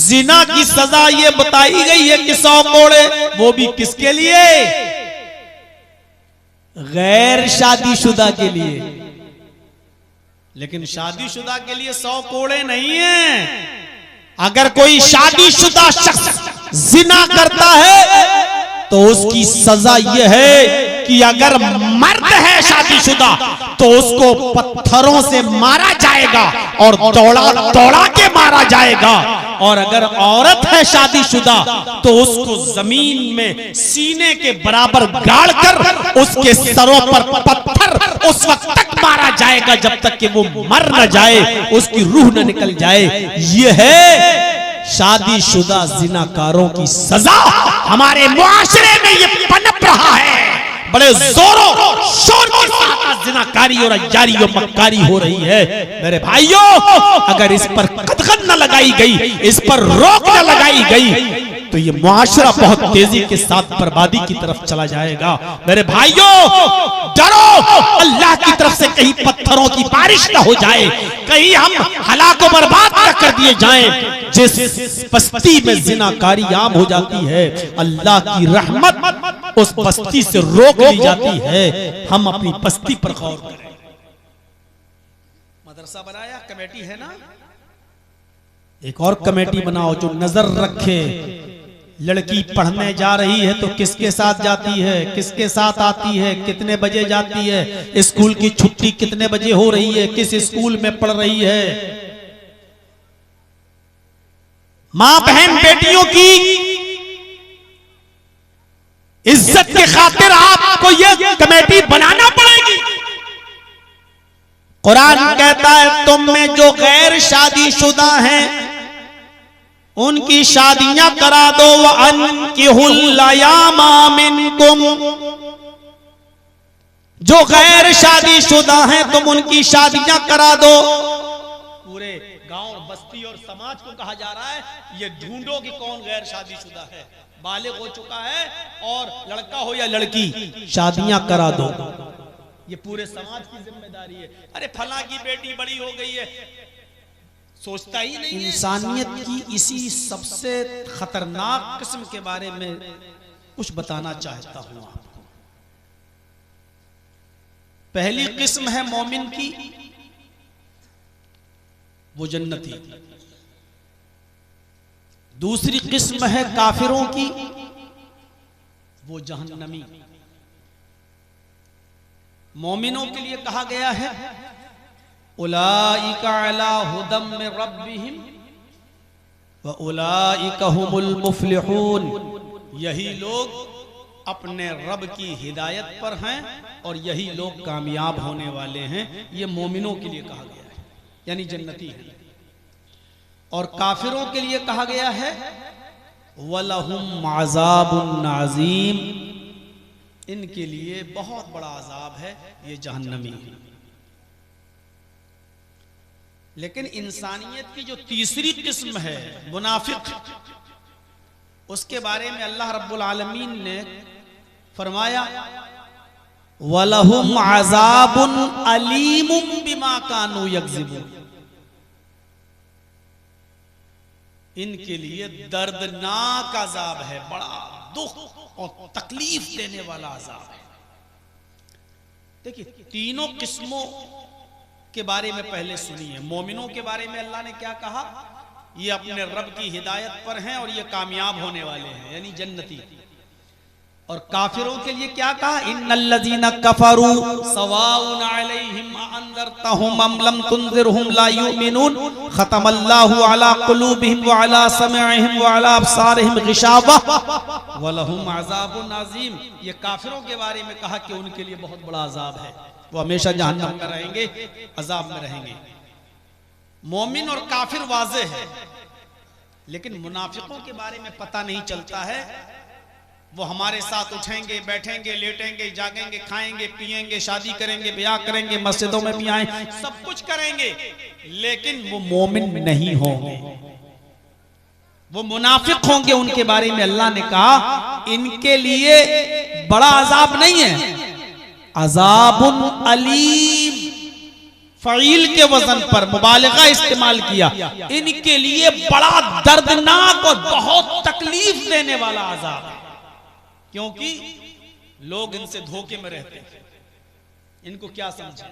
जिना की सजा ये बताई गई है कि 100 कोड़े, वो भी किसके लिए? गैर शादीशुदा के लिए। लेकिन शादीशुदा के लिए 100 कोड़े नहीं है। अगर कोई शादीशुदा शख्स जिना करता है तो उसकी सजा यह है कि अगर मर्द है शादीशुदा तो उसको पत्थरों से मारा जाएगा और दौड़ा दौड़ा के मारा जाएगा, और अगर औरत है शादीशुदा तो उसको जमीन में सीने के बराबर गाड़कर उसके सरों पर पत्थर उस वक्त तक मारा जाएगा जब तक कि वो मर न जाए, उसकी रूह न निकल जाए। यह है शादीशुदा जिनाकारों की सजा। हमारे मुआशरे में ये पनप रहा है, बड़े जोरों शोर के साथ जिनाकारी और अय्यारी और मक्कारी हो रही है। मेरे भाइयों, अगर इस पर कदगन न लगाई गई, इस पर रोक न लगाई गई, तो ये मुआशरा बहुत तेजी के साथ बर्बादी की तरफ चला जाएगा। मेरे भाइयों, डरो अल्लाह की तरफ से, कहीं पत्थरों की बारिश न हो जाए, कहीं हम हलाक और बर्बाद न कर दिए जाएं। जिस बस्ती में जिनाकारी आम हो जाती है, अल्लाह की रहमत उस बस्ती से रोक ली जाती है। हम अपनी बस्ती पर गौर करें। मदरसा बनाया, कमेटी है ना, एक और कमेटी बनाओ जो नजर रखे। लड़की पढ़ने जा रही है तो किसके साथ जाती है, किसके साथ आती है, कितने बजे जाती है, स्कूल की छुट्टी कितने बजे हो रही है, किस स्कूल में पढ़ रही है। मां बहन बेटियों की इज्जत की खातिर आपको यह कमेटी बनाना पड़ेगी। कुरान कहता है तुम में जो गैर शादीशुदा हैं उनकी शादियां करा दो। वअनकिहुल अयामा मिनकुम, जो गैर शादीशुदा हैं तुम उनकी शादियां करा दो। पूरे गांव, बस्ती और समाज को कहा जा रहा है ये ढूंढो कि कौन गैर शादीशुदा है, बालिग हो चुका है, और लड़का हो या लड़की, शादियां करा दो। ये पूरे समाज की जिम्मेदारी है। अरे फला की बेटी बड़ी हो गई है, सोचता ही नहीं। इंसानियत की इसी सबसे खतरनाक किस्म के बारे में कुछ बताना चाहता हूं आपको। पहली किस्म है मोमिन की, वो जन्नती। दूसरी किस्म है काफिरों की, वो जहन्नमी। मोमिनों के लिए कहा गया है उलाइका अला हुदम मिन रब्बिहिम व उलाइका हुमुल मुफ्लिहून। यही लोग अपने रब की हिदायत पर हैं और यही लोग कामयाब होने वाले हैं। ये मोमिनों के लिए कहा गया है, यानी जन्नती है। और काफिरों के लिए कहा गया है वलहुम अज़ाबुन अज़ीम, इनके लिए बहुत बड़ा अजाब है, ये जहन्नमी है। लेकिन इंसानियत की जो तीसरी किस्म है मुनाफिक, उसके बारे में अल्लाह रब्बुल आलमीन ने फरमाया वलहुम अज़ाबुन अलीमुम बिमा कानू यक्ज़िबून, इनके लिए दर्दनाक अजाब है, बड़ा दुख और तकलीफ देने वाला अजाब है। देखिए, तीनों किस्मों के बारे में पहले सुनिए। मोमिनों के बारे में अल्लाह ने क्या कहा, ये अपने रब की हिदायत पर हैं और ये कामयाब होने वाले हैं, यानी जन्नती। और काफिरों के लिए क्या कहा, इन्नल्लज़ीना कफरू सवाउन अलैहिम अअंज़रतहुम अम लम तुनज़िरहुम ला युमिनून खतमल्लाहु अला कुलूबिहिम व अला समइहिम व अला अब्सारिहिम गिशावा व लहुम अज़ाबुन अज़ीम। ये काफिरों के बारे में कहा कि उनके लिए बहुत बड़ा अजाब है, वो हमेशा जहन्नम में रहेंगे, अजाब में रहेंगे। मोमिन और काफिर वाज़े है, लेकिन मुनाफिकों के बारे में पता नहीं चलता है। वो हमारे साथ उठेंगे, बैठेंगे, लेटेंगे, जागेंगे, खाएंगे, पिएंगे, शादी करेंगे, ब्याह करेंगे, मस्जिदों में भी आए, सब कुछ करेंगे, लेकिन वो मोमिन नहीं होंगे, वो मुनाफिक होंगे। उनके बारे में अल्लाह ने कहा इनके लिए बड़ा अजाब नहीं है, अजाबुन अलीम, फ़ईल के वजन पर मुबालगा इस्तेमाल किया। इनके लिए बड़ा दर्दनाक और बहुत तकलीफ देने वाला अज़ाब है, क्योंकि लोग इनसे धोखे में रहते हैं। इनको क्या समझे?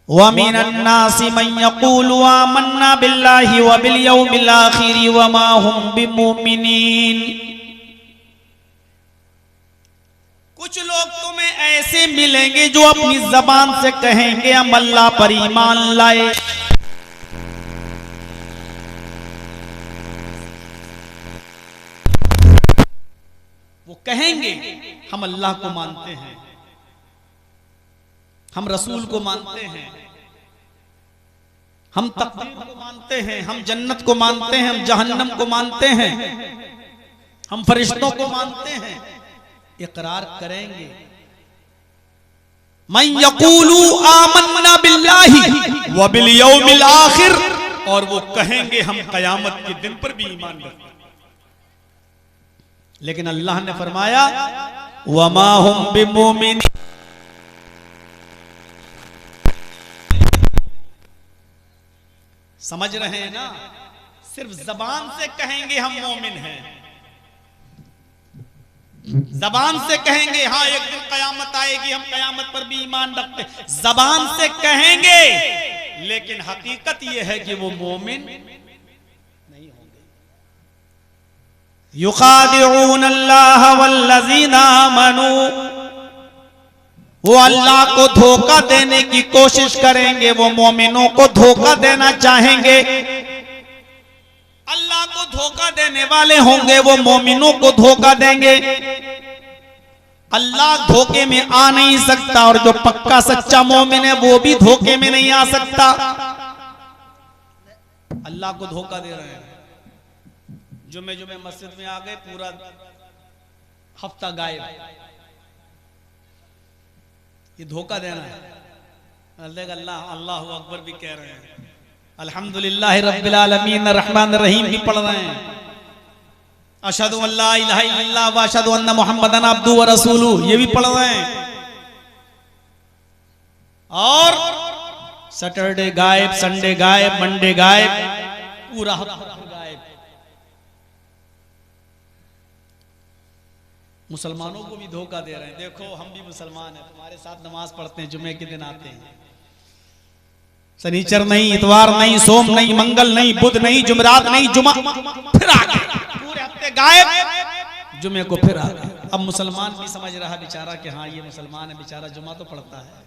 वमिनन्नासि मन यक़ूलु आमन्ना बिल्लाहि व बिल यौमिल आखिर व मा हुम बिमुमिनीन। कुछ लोग तुम्हें ऐसे मिलेंगे जो अपनी जबान से कहेंगे हम अल्लाह पर ईमान लाए, वो कहेंगे हम अल्लाह को मानते हैं, हम रसूल को मानते हैं, हम तक़दीर को मानते हैं, हम जन्नत को मानते हैं, हम जहन्नम को मानते हैं, हम फरिश्तों को मानते हैं, इकरार करेंगे। मन यक़ूलु आमन्ना बिल्लाहि व बिल यौमिल आखिर, और वो कहेंगे हम क़यामत के दिन पर भी ईमान रखते हैं। लेकिन अल्लाह ने फरमाया वमा हुम बिमुमिनीन, समझ रहे हैं ना? सिर्फ जबान से कहेंगे हम मोमिन हैं, जबान से कहेंगे हाँ एक दिन कयामत आएगी, हम कयामत पर भी ईमान रखते, जबान से कहेंगे, लेकिन हकीकत यह है कि वो मोमिन नहीं होंगे। युखादिऊन अल्लाह वल्लज़ीना आमनू, वो अल्लाह को धोखा देने की कोशिश करेंगे, वो मोमिनों को धोखा देना चाहेंगे। अल्लाह को धोखा देने वाले होंगे, वो मोमिनों को धोखा देंगे। अल्लाह धोखे में आ नहीं सकता, और जो पक्का सच्चा मोमिन है वो भी धोखे में नहीं आ सकता। अल्लाह को धोखा दे रहे हैं। जुमे जुमे मस्जिद में आ गए, पूरा हफ्ता गायब, ये धोखा देना है। अल्लाह अल्लाहु अकबर भी कह रहे हैं, अल्हम्दुलिल्लाह रब्बिल आलमीन रहमानिर रहीम भी पढ़ रहे हैं, अशहदु अल्ला इलाहा इल्लल्लाह व अशहदु अन्ना मुहम्मदन अब्दुहु व रसूलुहु ये भी पढ़ रहे हैं। और सैटरडे गायब, संडे गायब, मंडे गायब, पूरा हफ्ता गायब। मुसलमानों को भी धोखा दे रहे हैं। देखो हम भी मुसलमान हैं, तुम्हारे साथ नमाज पढ़ते हैं, जुमे के दिन आते हैं, शनिचर नहीं, इतवार नहीं, सोम नहीं, मंगल नहीं, बुध नहीं, जुमरात नहीं, जुमा, फिर आ गए, पूरे हफ्ते गायब, जुमे को फिर आ गए। अब मुसलमान भी समझ रहा है बेचारा कि हाँ ये मुसलमान है, बेचारा जुमा तो पढ़ता है।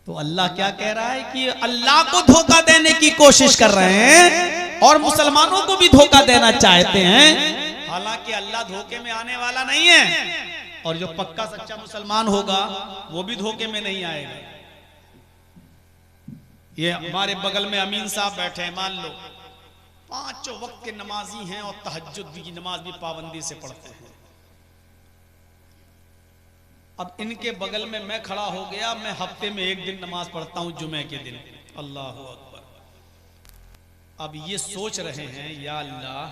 तो अल्लाह क्या कह रहा है कि अल्लाह को धोखा देने की कोशिश कर रहे हैं और मुसलमानों को भी धोखा देना चाहते हैं। हालांकि अल्लाह धोखे में आने वाला नहीं है, और जो पक्का सच्चा मुसलमान होगा वो भी धोखे में नहीं आएगा। ये हमारे बगल में अमीन साहब बैठे हैं, मान लो 5 वक्त के नमाजी हैं और तहज्जुद की नमाज भी पाबंदी से पढ़ते हैं। अब इनके बगल में मैं खड़ा हो गया, मैं हफ्ते में 1 दिन नमाज पढ़ता हूं, जुमे के दिन, अल्लाहु अकबर। अब ये सोच रहे हैं या अल्लाह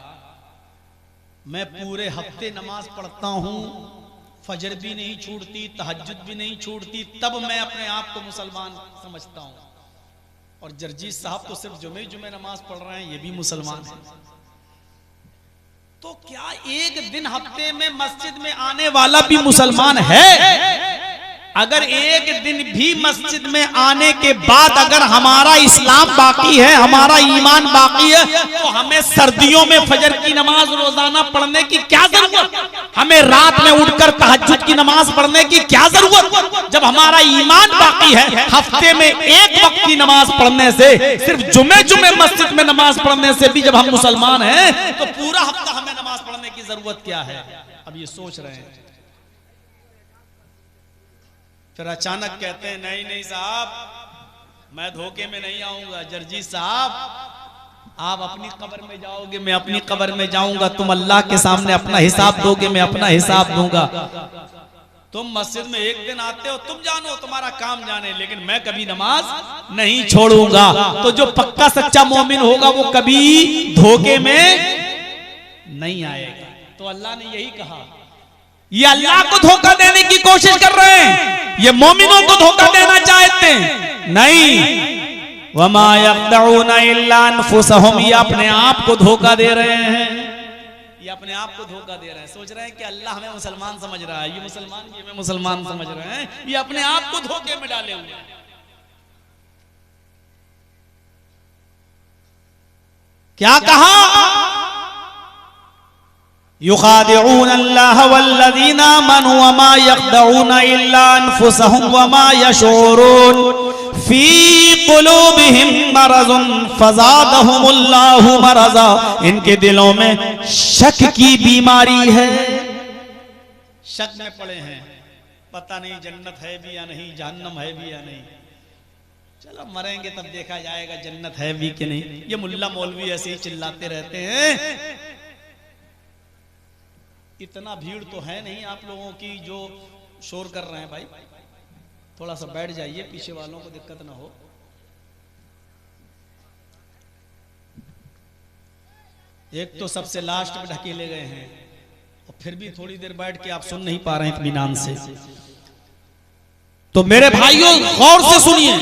मैं पूरे हफ्ते नमाज पढ़ता हूं, फजर भी नहीं छूटती, तहज्जुद भी नहीं छूटती, तब मैं अपने आप को मुसलमान समझता हूं, और जर्जी साहब तो सिर्फ जुमे नमाज पढ़ रहे हैं, ये भी मुसलमान हैं। तो क्या एक दिन हफ्ते में मस्जिद में आने वाला भी मुसलमान है? अगर एक दिन भी मस्जिद में आने के बाद अगर हमारा इस्लाम बाकी है, हमारा ईमान बाकी है, तो हमें सर्दियों में फजर की नमाज रोजाना पढ़ने की क्या जरूरत? हमें रात में उठकर तहज्जुद की नमाज पढ़ने की क्या जरूरत? जब हमारा ईमान बाकी है, हफ्ते में 1 वक्त की नमाज पढ़ने से, सिर्फ जुमे मस्जिद में नमाज पढ़ने से भी जब हम मुसलमान हैं, तो पूरा हफ्ता हमें नमाज पढ़ने की जरूरत क्या है? अब ये सोच रहे हैं। फिर अचानक कहते हैं नहीं नहीं साहब, मैं धोखे में नहीं आऊंगा। जर्जी साहब, आप अपनी कब्र में जाओगे, मैं अपनी कब्र में जाऊंगा, तुम अल्लाह के सामने अपना हिसाब दोगे, मैं अपना हिसाब दूंगा। तुम मस्जिद में 1 दिन आते हो, तुम जानो, तुम्हारा काम जाने, लेकिन मैं कभी नमाज नहीं छोड़ूंगा। तो जो पक्का सच्चा मोमिन होगा वो कभी धोखे में नहीं आएगा। तो अल्लाह ने यही कहा ये अल्लाह को धोखा देने की कोशिश कर रहे हैं, ये मोमिनों को धोखा देना चाहते हैं। नहीं, वमा यख्दऊना इल्ला अनफुसहुम, ये अपने आप को धोखा दे रहे हैं, ये अपने आप को धोखा दे रहे हैं। सोच रहे हैं कि अल्लाह हमें मुसलमान समझ रहा है, ये मुसलमान ये हमें मुसलमान समझ रहे हैं, ये अपने आप को धोखे में डाले हुए हैं। क्या कहा? युखादिऊन अल्लाह वल्लज़ीना आमनू वमा यख्दऊना इल्ला अनफुसहुम वमा यशऊरून फी कुलूबिहिम मरज़ुन फज़ादहुमुल्लाहु मरज़ा, इनके दिलों में शक की बीमारी है, शक में पड़े हैं, पता नहीं जन्नत है भी या नहीं, जहन्नम है भी या नहीं, चलो मरेंगे तब देखा जाएगा जन्नत है भी कि नहीं। ये मुल्ला मौलवी ऐसे ही चिल्लाते रहते हैं। इतना भीड़ तो है नहीं आप लोगों की जो शोर कर रहे हैं। भाई थोड़ा सा बैठ जाइए, पीछे वालों को दिक्कत ना हो। एक तो सबसे लास्ट में ढकेले गए हैं और फिर भी थोड़ी देर बैठ के आप सुन नहीं पा रहे हैं इत्मीनान से। तो मेरे भाइयों गौर से सुनिए,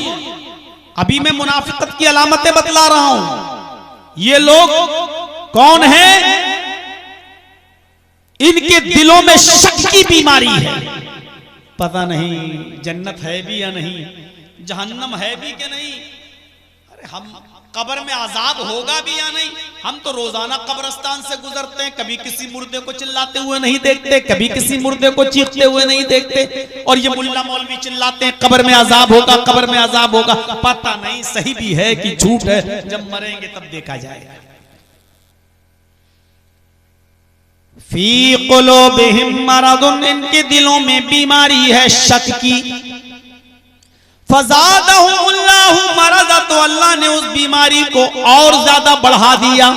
अभी मैं मुनाफिकत की अलामतें बतला रहा हूं। ये लोग कौन हैं? इनके दिलों में शक की बीमारी है, पता नहीं जन्नत है भी या नहीं, जहन्नम है भी कि नहीं, अरे हम कब्र में अजाब होगा भी या नहीं। हम तो रोजाना कब्रिस्तान से गुजरते हैं, कभी किसी मुर्दे को चिल्लाते हुए नहीं देखते, कभी किसी मुर्दे को चीखते हुए नहीं देखते। और ये मुल्ला मौलवी चिल्लाते हैं कब्र में अजाब होगा, कब्र में अजाब होगा। पता नहीं सही भी है कि झूठ है, जब मरेंगे तब देखा जाएगा। फी कुलूबिहिम मरदुन, इनके दिलों में बीमारी है शक की। फज़ादहुमुल्लाहु मरज़ा, तो अल्लाह ने उस बीमारी को और ज्यादा बढ़ा दिया।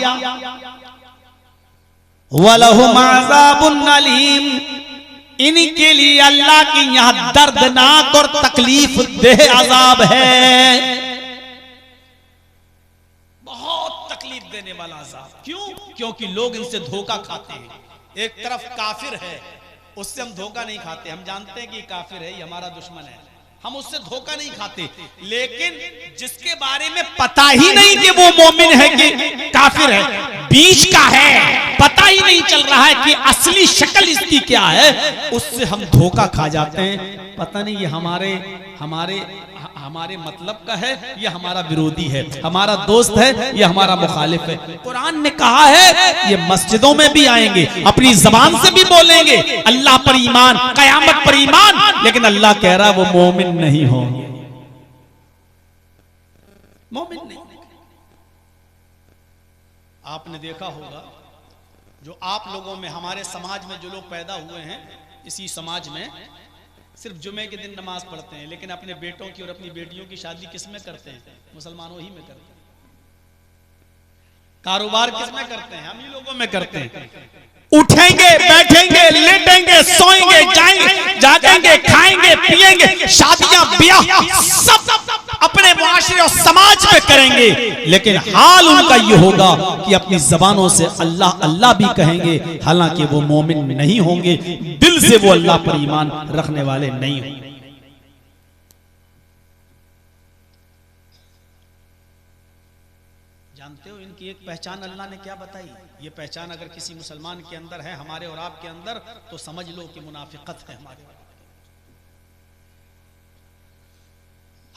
वलहुम अज़ाबुन अलीम, इनके लिए अल्लाह की यहां दर्दनाक और तकलीफ देह अजाब है, बहुत तकलीफ देने वाला अजाब। क्यों? क्योंकि लोग इनसे धोखा खाते हैं। एक तरफ काफिर है, उससे हम धोखा नहीं खाते, हम जानते हैं कि काफिर है, ये हमारा दुश्मन है, हम उससे धोखा नहीं खाते। लेकिन जिसके बारे में पता ही नहीं कि वो मोमिन है कि काफिर है, बीच का है, पता ही नहीं चल रहा है कि असली शक्ल इसकी क्या है, उससे हम धोखा खा जाते हैं। पता नहीं ये हमारे मतलब का है, ये हमारा विरोधी है, हमारा दोस्त है, ये हमारा मुखालिफ है। कुरान ने कहा है ये मस्जिदों में भी आएंगे, अपनी जबान से भी बोलेंगे अल्लाह पर ईमान, कयामत पर ईमान, लेकिन अल्लाह कह रहा वो मोमिन नहीं होंगे, मोमिन नहीं। आपने देखा होगा जो आप लोगों में, हमारे समाज में जो लोग पैदा हुए हैं, इसी समाज में सिर्फ जुमे के दिन नमाज पढ़ते हैं, लेकिन अपने बेटों की और अपनी बेटियों की शादी किस में करते हैं? मुसलमानों ही में करते हैं। कारोबार किस में करते हैं? हम ही लोगों में करते हैं। उठेंगे, बैठेंगे, लेटेंगे, सोएंगे, जाएंगे, जागेंगे, खाएंगे, पिएंगे, शादियां ब्याह सब अपने मुआशरे और समाज में करेंगे, लेकिन हाल उनका ये होगा कि अपनी जबानों से अल्लाह अल्लाह भी कहेंगे, हालांकि वो मोमिन नहीं होंगे, दिल से वो अल्लाह पर ईमान रखने वाले नहीं होंगे। जानते हो इनकी एक पहचान अल्लाह ने क्या बताई? ये पहचान अगर किसी मुसलमान के अंदर है, हमारे और आपके अंदर, तो समझ लो कि मुनाफिकत है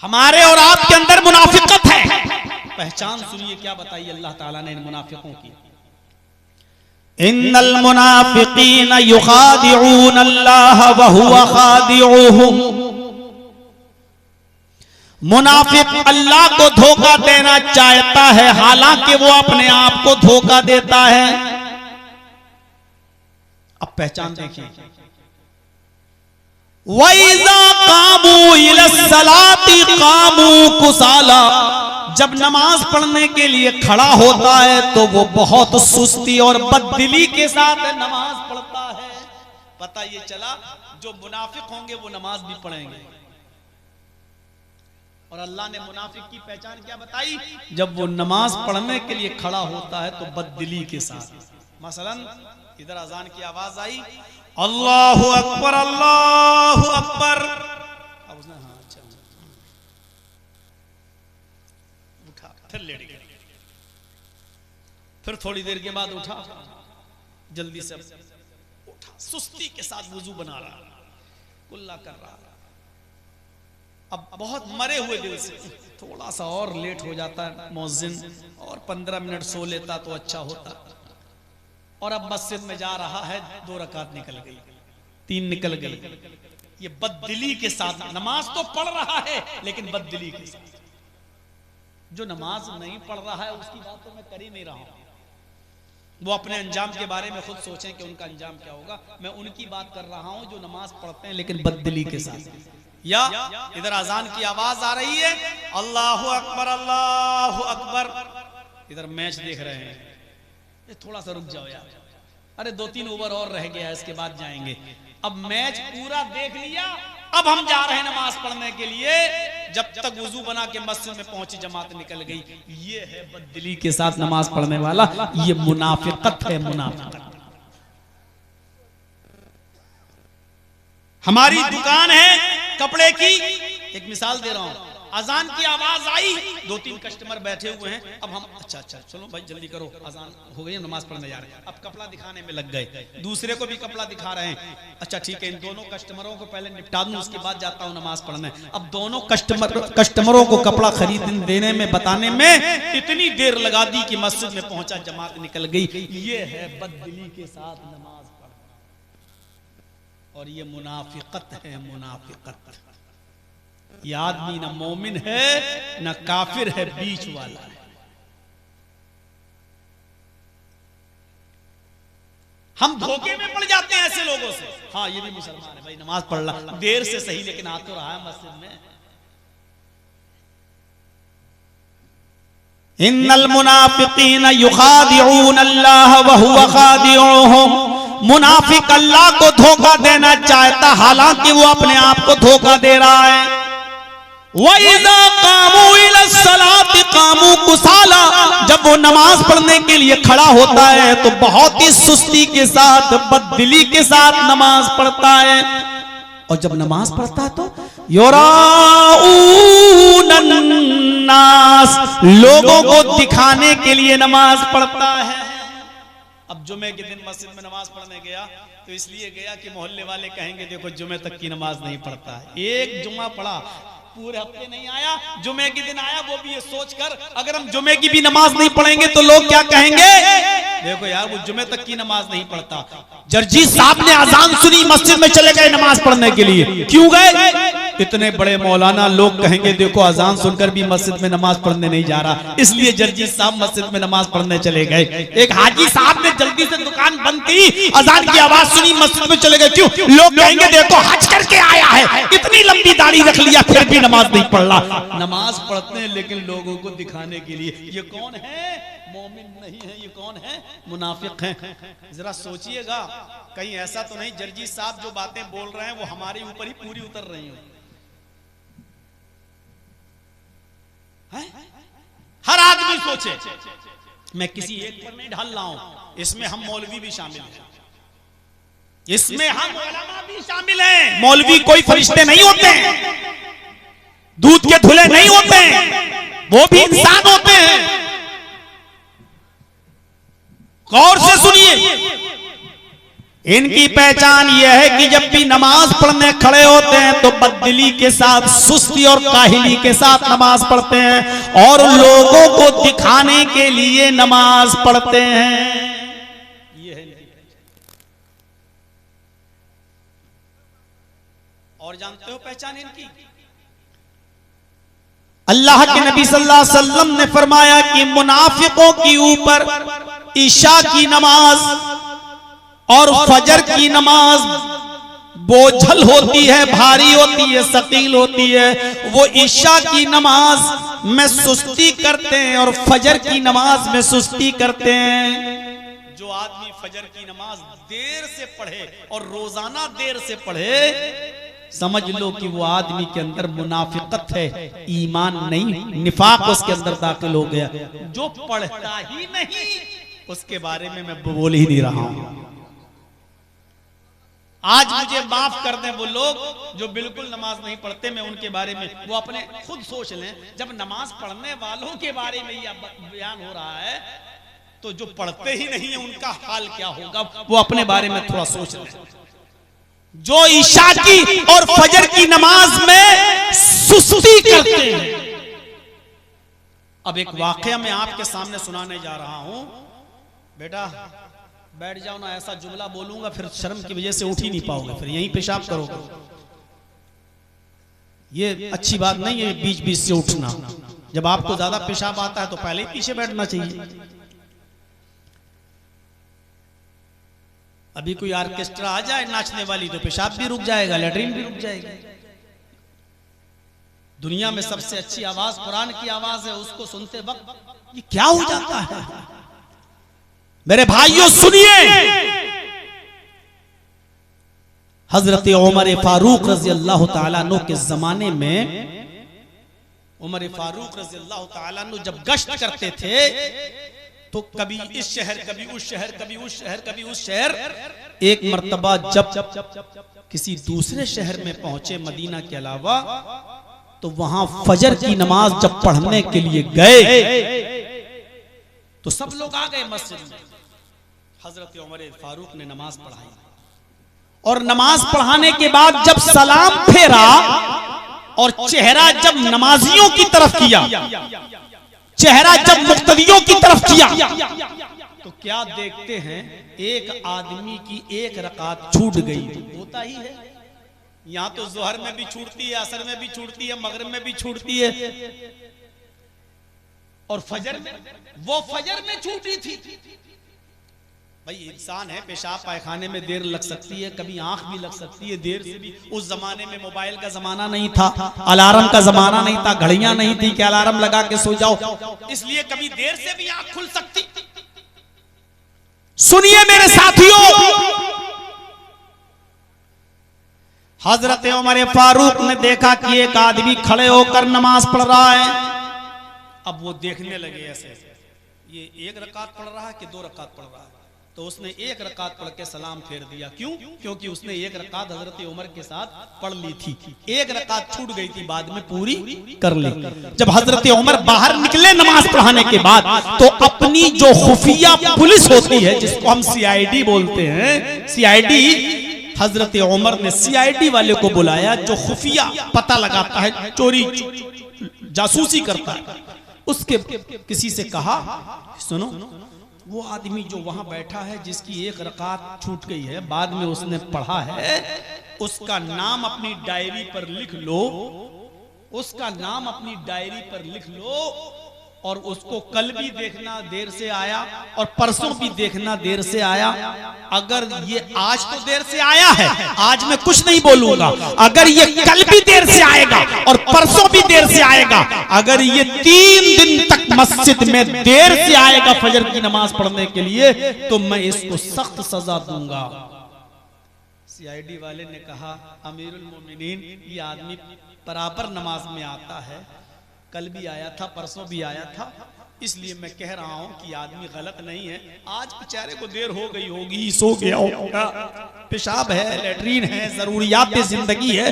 हमारे और आपके अंदर मुनाफिकत है। पहचान सुनिए क्या बताई अल्लाह ताला ने इन मुनाफिकों की। इन्नल मुनाफिकीन युखादिऊन अल्लाह व हुवा खादिऊहुम, मुनाफिक अल्लाह को धोखा देना चाहता है, हालांकि वो अपने आप को धोखा देता है। अब पहचान देखिए, वइज़ा कामू इलस्सलाति कामू कुसाला, जब नमाज पढ़ने के लिए खड़ा होता है तो वो बहुत सुस्ती और बददिली के साथ नमाज पढ़ता है। पता ये चला जो मुनाफिक होंगे वो नमाज भी पढ़ेंगे। और अल्लाह ने मुनाफिक की पहचान क्या बताई? जब वो नमाज पढ़ने के लिए खड़ा होता है तो बददिली के साथ। मसलन इधर अजान की आवाज आई, अल्लाहु अकबर अल्लाहु अकबर। अब उसने हाँ अच्छा उठा, फिर लेट गया, फिर थोड़ी देर के बाद उठा, जल्दी से उठा, सुस्ती के साथ वुजू बना रहा, कुल्ला कर रहा। अब बहुत मरे हुए दिल से, थोड़ा सा और लेट हो जाता है मौज़िन, और 15 मिनट सो लेता तो अच्छा होता। और अब मस्जिद में जा रहा है, 2 रकात निकल गई, 3 निकल गई। ये बददिली के साथ, नमाज तो पढ़ रहा है लेकिन बददिली के साथ। जो नमाज नहीं पढ़ रहा है उसकी बात तो मैं कर ही नहीं रहा हूं, वो अपने अंजाम के बारे में खुद सोचें कि उनका अंजाम क्या होगा। मैं उनकी बात कर रहा हूं जो नमाज पढ़ते हैं लेकिन बददिली के साथ। या इधर अजान की आवाज आ रही है, अल्लाहु अकबर अल्लाहु अकबर, इधर मैच देख रहे हैं, थोड़ा सा रुक जाओ यार, अरे 2-3 ओवर और रह गया, इसके बाद जाएंगे। अब मैच पूरा देख लिया, अब हम जा रहे हैं नमाज पढ़ने के लिए। जब तक वुजू बना के मस्जिद में पहुंची, जमात निकल गई। ये है बददिली के साथ नमाज पढ़ने वाला, ये मुनाफिकत है, मुनाफिकत। हमारी दुकान है कपड़े की, एक मिसाल दे रहा हूं, अजान की आवाज आई, 2-3 कस्टमर बैठे हुए हैं। अब हम अच्छा चलो भाई जल्दी करो, अजान हो गई, नमाज पढ़ने जा रहे हैं। अब कपड़ा दिखाने में लग गए, दूसरे को भी कपड़ा दिखा रहे हैं। अच्छा ठीक है, इन दोनों कस्टमरों को पहले निपटा दूं, उसके बाद जाता हूं नमाज पढ़ने। अब दोनों कस्टमरों को कपड़ा खरीद देने में, बताने में इतनी देर लगा दी कि मस्जिद में पहुंचा, जमात निकल गई। ये है बददिली के साथ नमाज पढ़ना, और ये मुनाफिकत है, मुनाफिकत। ये आदमी ना मोमिन है ना काफिर है, बीच वाला है। हम धोखे में पड़ जाते हैं ऐसे लोगों से। हाँ ये भी मुसलमान है भाई, नमाज पढ़ रहा, देर से सही लेकिन आ तो रहा है मस्जिद में। इन्नल मुनाफिकीन युखादिऊन अल्लाह व हुवा खादिऊहुम। मुनाफिक अल्लाह को धोखा देना चाहता, हालांकि वो अपने आप को धोखा दे रहा है। वइज़ा कामू इलस्सलाति कामू कुसाला, जब वो नमाज पढ़ने के लिए खड़ा होता है तो बहुत ही सुस्ती के साथ, बददिली के साथ नमाज पढ़ता है। और जब नमाज पढ़ता है तो युराऊनन नास, लोगों को दिखाने के लिए नमाज पढ़ता है। अब जुमे के दिन मस्जिद में नमाज पढ़ने गया तो इसलिए गया कि मोहल्ले वाले कहेंगे देखो जुमे तक की नमाज नहीं पढ़ता है। एक जुमा पढ़ा, पूरे हफ्ते नहीं आया, जुमे के दिन आया, वो भी ये सोचकर अगर हम जुमे की भी नमाज नहीं पढ़ेंगे तो लोग क्या कहेंगे, देखो यार वो जुमे तक की नमाज नहीं पढ़ता। जर्जी साहब ने अजान सुनी, मस्जिद में चले गए नमाज पढ़ने के लिए। क्यों गए? इतने बड़े मौलाना, लोग कहेंगे देखो अजान सुनकर भी मस्जिद में नमाज पढ़ने नहीं जा रहा, इसलिए जर्जी साहब मस्जिद में नमाज पढ़ने चले गए। एक हाजी साहब ने जल्दी से दुकान बंद की, अजान की आवाज सुनी, मस्जिद में चले गए। क्यों? लोग कहेंगे देखो हज करके आया है, इतनी लंबी दाढ़ी रख लिया फिर भी नमाज नहीं पढ़ रहा। नमाज पढ़ते हैं लेकिन लोगों को दिखाने के लिए। ये कौन है? मोमिन नहीं है। ये कौन है? मुनाफिक है। जरा सोचिएगा, कहीं ऐसा तो नहीं जर्जी साहब जो बातें बोल रहे हैं वो हमारे ऊपर ही पूरी उतर रही हो। हर आदमी सोचे, मैं किसी एक पर नहीं ढल रहा हूं, इसमें हम मौलवी भी शामिल हैं, इसमें हम उलमा भी शामिल हैं। मौलवी कोई फरिश्ते नहीं होते हैं, दूध के धुले नहीं होते हैं, वो भी इंसान होते हैं। गौर से सुनिए, इनकी पहचान यह है कि जब भी नमाज पढ़ने खड़े होते हैं तो बददिली के साथ, सुस्ती और काहिली के साथ नमाज पढ़ते हैं और लोगों को दिखाने के लिए नमाज पढ़ते हैं। ये है इनकी पहचान। और जानते हो पहचान इनकी? अल्लाह के नबी सल्लल्लाहु अलैहि वसल्लम ने फरमाया कि मुनाफिकों के ऊपर ईशा की नमाज और फजर की नमाज बोझल होती है, भारी होती है, सकील होती है। वो ईशा की नमाज में सुस्ती करते हैं और फजर की नमाज में सुस्ती करते हैं। जो आदमी फजर की नमाज देर से पढ़े और रोजाना देर से पढ़े, समझ लो कि वो आदमी के अंदर मुनाफिकत है, ईमान नहीं, निफाक उसके अंदर दाखिल हो गया। जो पढ़ता ही नहीं उसके बारे में मैं बोल ही नहीं रहा हूं। आज मुझे माफ कर दें वो लोग जो बिल्कुल नमाज नहीं पढ़ते, मैं उनके बारे में, वो अपने खुद सोच लें। जब नमाज पढ़ने वालों के बारे में यह बयान हो रहा है तो जो पढ़ते ही नहीं है उनका हाल क्या होगा, वो अपने बारे में थोड़ा सोच लें। जो ईशा की और फजर की नमाज में सुस्ती करते हैं। अब एक वाकया मैं आपके सामने सुनाने जा रहा हूं। बेटा बैठ जाओ ना, ऐसा जुमला बोलूंगा फिर शर्म की वजह से उठ ही नहीं पाओगे, फिर यहीं पेशाब करोगे। ये अच्छी बात नहीं है बीच बीच से उठना। जब आपको ज्यादा पेशाब आता है तो पहले ही पीछे बैठना चाहिए। अभी कोई ऑर्केस्ट्रा आ जाए नाचने वाली तो पेशाब भी रुक जाएगा, लैट्रिन भी रुक जाएगी। दुनिया में सबसे अच्छी आवाज कुरान की आवाज है, उसको सुनते वक्त ये क्या हो जाता है। मेरे भाइयों सुनिए, हजरत उमर फारूक रजी अल्लाह तआला अन्हु के जमाने में, उमर फारूक रजी अल्लाह तआला अन्हु जब गश्त करते थे तो कभी इस शहर, कभी उस शहर, कभी उस शहर, कभी उस शहर। एक मर्तबा जब किसी दूसरे शहर में पहुंचे मदीना के अलावा, तो वहां फजर की नमाज जब पढ़ने के लिए गए तो सब लोग आ गए मस्जिद में। हजरत उमर फारूक ने नमाज पढ़ाई और नमाज पढ़ाने के बाद जब सलाम फेरा और चेहरा जब नमाजियों की तरफ किया, चेहरा जब मुक्तदियों की तरफ किया, तो क्या देखते हैं, एक आदमी की एक रकात छूट गई। होता ही है, यहां तो जोहर में भी छूटती है, असर में भी छूटती है, मगरिब में भी छूटती है, और फजर में, वो फजर में छूटी थी। भाई इंसान है, पेशाब पायखाने में देर लग सकती है, कभी आंख भी लग सकती है देर से भी। उस जमाने में मोबाइल का जमाना नहीं था, अलार्म का जमाना नहीं था, घड़ियां नहीं थी कि अलार्म लगा के सो जाओ, इसलिए कभी देर से भी आंख खुल सकती। सुनिए मेरे साथियों, हजरत उमर फारूक ने देखा कि एक आदमी खड़े होकर नमाज पढ़ रहा है। अब वो देखने लगे ऐसे, ये एक रकात पढ़ रहा है कि दो रकात पढ़ रहा है। तो उसने एक रकात पढ़ के सलाम फेर दिया। क्यों? क्योंकि उसने एक रकात हजरत उमर के साथ पढ़ ली थी, एक रकात छूट गई थी, बाद में पूरी कर ली। जब हजरत उमर बाहर निकले नमाज पढ़ाने के बाद, तो अपनी जो खुफिया पुलिस होती है, जिसको हम सीआईडी बोलते हैं, सीआईडी, हजरत उमर ने सीआईडी वाले को बुलाया जो खुफिया पता लगाता है, चोरी जासूसी करता है। उसके किसी से कहा, सुनो, वो आदमी जो वहां बैठा है जिसकी एक रकात छूट गई है, बाद में उसने पढ़ा है, उसका नाम अपनी डायरी पर लिख लो, उसका नाम अपनी डायरी पर लिख लो, और उसको कल भी देखना देर से आया और परसों भी देखना देर से आया। अगर ये आज तो देर से आया है, आज मैं कुछ नहीं बोलूंगा, अगर ये कल भी देर से आएगा और परसों भी देर से आएगा, अगर ये 3 दिन तक मस्जिद में देर से आएगा फजर की नमाज पढ़ने के लिए, तो मैं इसको सख्त सजा दूंगा। सीआईडी वाले ने कहा, अमीरुल मोमिनीन, ये आदमी बराबर नमाज में आता है, कल भी आया था, परसों भी आया था, इसलिए मैं कह रहा हूं कि आदमी गलत नहीं है। आज बेचारे को देर हो गई होगी, सो गया होगा, पेशाब है, लेटरीन है, जरूरियात जिंदगी है,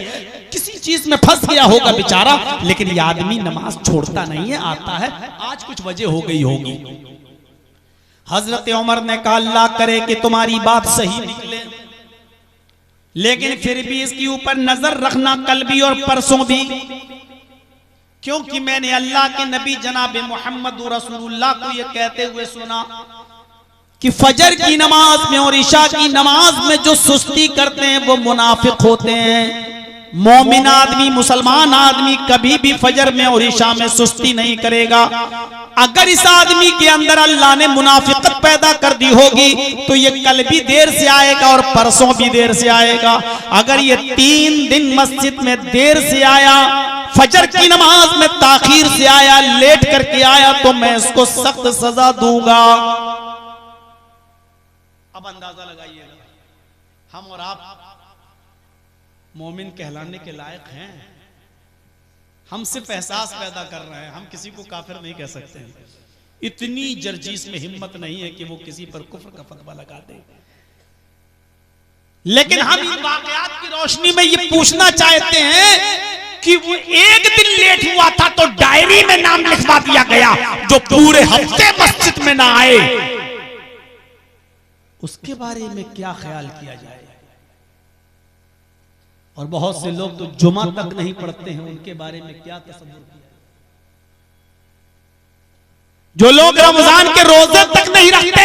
किसी चीज में फंस गया होगा बेचारा, लेकिन ये आदमी नमाज छोड़ता नहीं है, आता है, आज कुछ वजह हो गई होगी। हजरत उमर ने कहा, अल्लाह करे कि तुम्हारी बात सही निकले, लेकिन फिर भी इसके ऊपर नजर रखना, कल भी और परसों भी, क्योंकि मैंने अल्लाह के नबी जनाब मोहम्मद रसूलुल्लाह को यह कहते हुए सुना कि फजर की नमाज में और इशा की नमाज में जो सुस्ती करते हैं वो मुनाफिक होते हैं। मोमिन आदमी, मुसलमान आदमी कभी भी फजर में और इशा में सुस्ती नहीं करेगा। अगर इस आदमी के अंदर अल्लाह ने मुनाफिकत पैदा कर दी होगी तो ये कल भी देर से आएगा और परसों भी देर से आएगा। अगर ये 3 दिन मस्जिद में देर से आया, फजर की नमाज में ताखीर से आया, लेट करके आया, तो मैं इसको सख्त सजा दूंगा। अब अंदाजा लगाइएगा, हम और आप मोमिन कहलाने के लायक हैं। हम सिर्फ एहसास पैदा कर रहे हैं, हम किसी को काफिर नहीं कह सकते। इतनी जर्जीस में हिम्मत नहीं है कि वो किसी पर कुफ्र का फतवा लगा दे। लेकिन हम इन वाकयात की रोशनी में ये पूछना चाहते हैं कि वो एक दिन लेट हुआ था तो डायरी में नाम लिखवा दिया गया, जो पूरे हफ्ते मस्जिद में ना आए उसके बारे में क्या ख्याल किया जाए। और बहुत से लोग तो जुमा तक नहीं पढ़ते हैं, उनके बारे में क्या तसव्वुर किया। जो लोग रमजान के रोजे तक नहीं रखते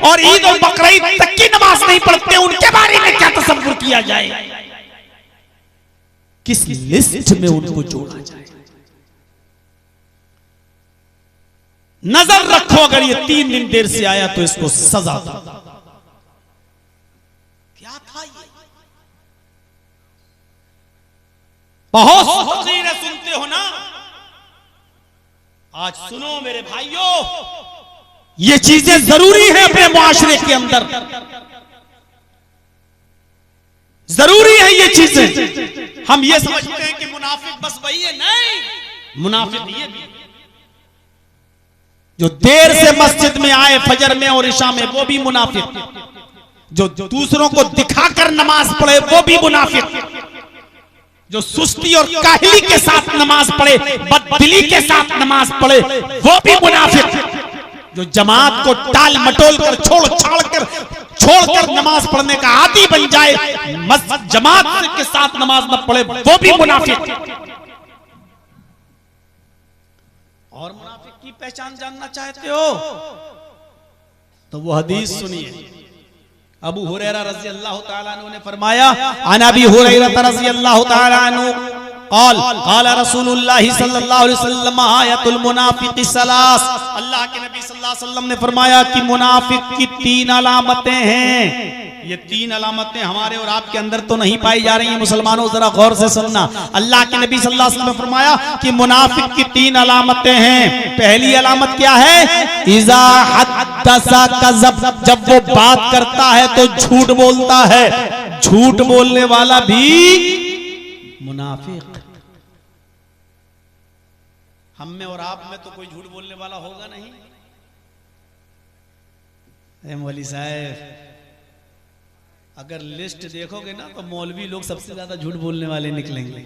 और ईद और बकरीद तक की नमाज नहीं पढ़ते, उनके बारे में क्या तसव्वुर किया जाए, किस लिस्ट में उनको जोड़ा जाए। नजर रखो, अगर ये 3 दिन देर से आया तो इसको सजा दो। क्या था ये? बहुत तकरीरें सुनते हो ना, आज सुनो मेरे भाइयों, ये चीजें जरूरी है अपने मुआशरे के अंदर, जरूरी है ये चीजें। हम ये समझते हैं कि मुनाफिक बस वही है, नहीं, मुनाफिक ये भी जो देर से मस्जिद में आए फजर में और इशा में, वो भी मुनाफिक। जो दूसरों को दिखाकर नमाज पढ़े, वो भी मुनाफिक। जो सुस्ती और काहली के साथ नमाज पढ़े, बददिली के साथ नमाज पढ़े, वो भी मुनाफिक। जो जमात को टाल मटोल कर छोड़कर नमाज पढ़ने का आदी बन जाए, जमात के साथ नमाज न पढ़े, वो भी मुनाफिक। और मुनाफिक की पहचान जानना चाहते हो तो वो हदीस सुनिए। अबू हुरैरा रज़ी अल्लाह तआला अन्हु ने फरमाया, अन अबी हुरैरा रज़ी अल्लाह तआला अन्हु क़ाल क़ाल रसूलुल्लाह सल्लल्लाहु अलैहि वसल्लम आयतुल मुनाफिक़ सलास। अल्लाह के नबी सल्लल्लाहु अलैहि वसल्लम ने फरमाया कि मुनाफिक की 3 अलामतें हैं। ये 3 अलामतें हमारे और आपके अंदर तो नहीं पाई जा रही हैं। मुसलमानों जरा गौर से सुनना। अल्लाह के नबी सल्लल्लाहु अलैहि वसल्लम ने फरमाया कि मुनाफिक की 3 अलामतें हैं। पहली अलामत क्या है? इज़ा हद्दसा कज़ब, जब वो बात करता है तो झूठ बोलता है। झूठ बोलने वाला भी मुनाफिक। हम में और आप में तो कोई झूठ बोलने वाला होगा नहीं। मौलवी साहब, अगर लिस्ट देखोगे ना तो मौलवी लोग सबसे ज्यादा झूठ बोलने वाले निकलेंगे,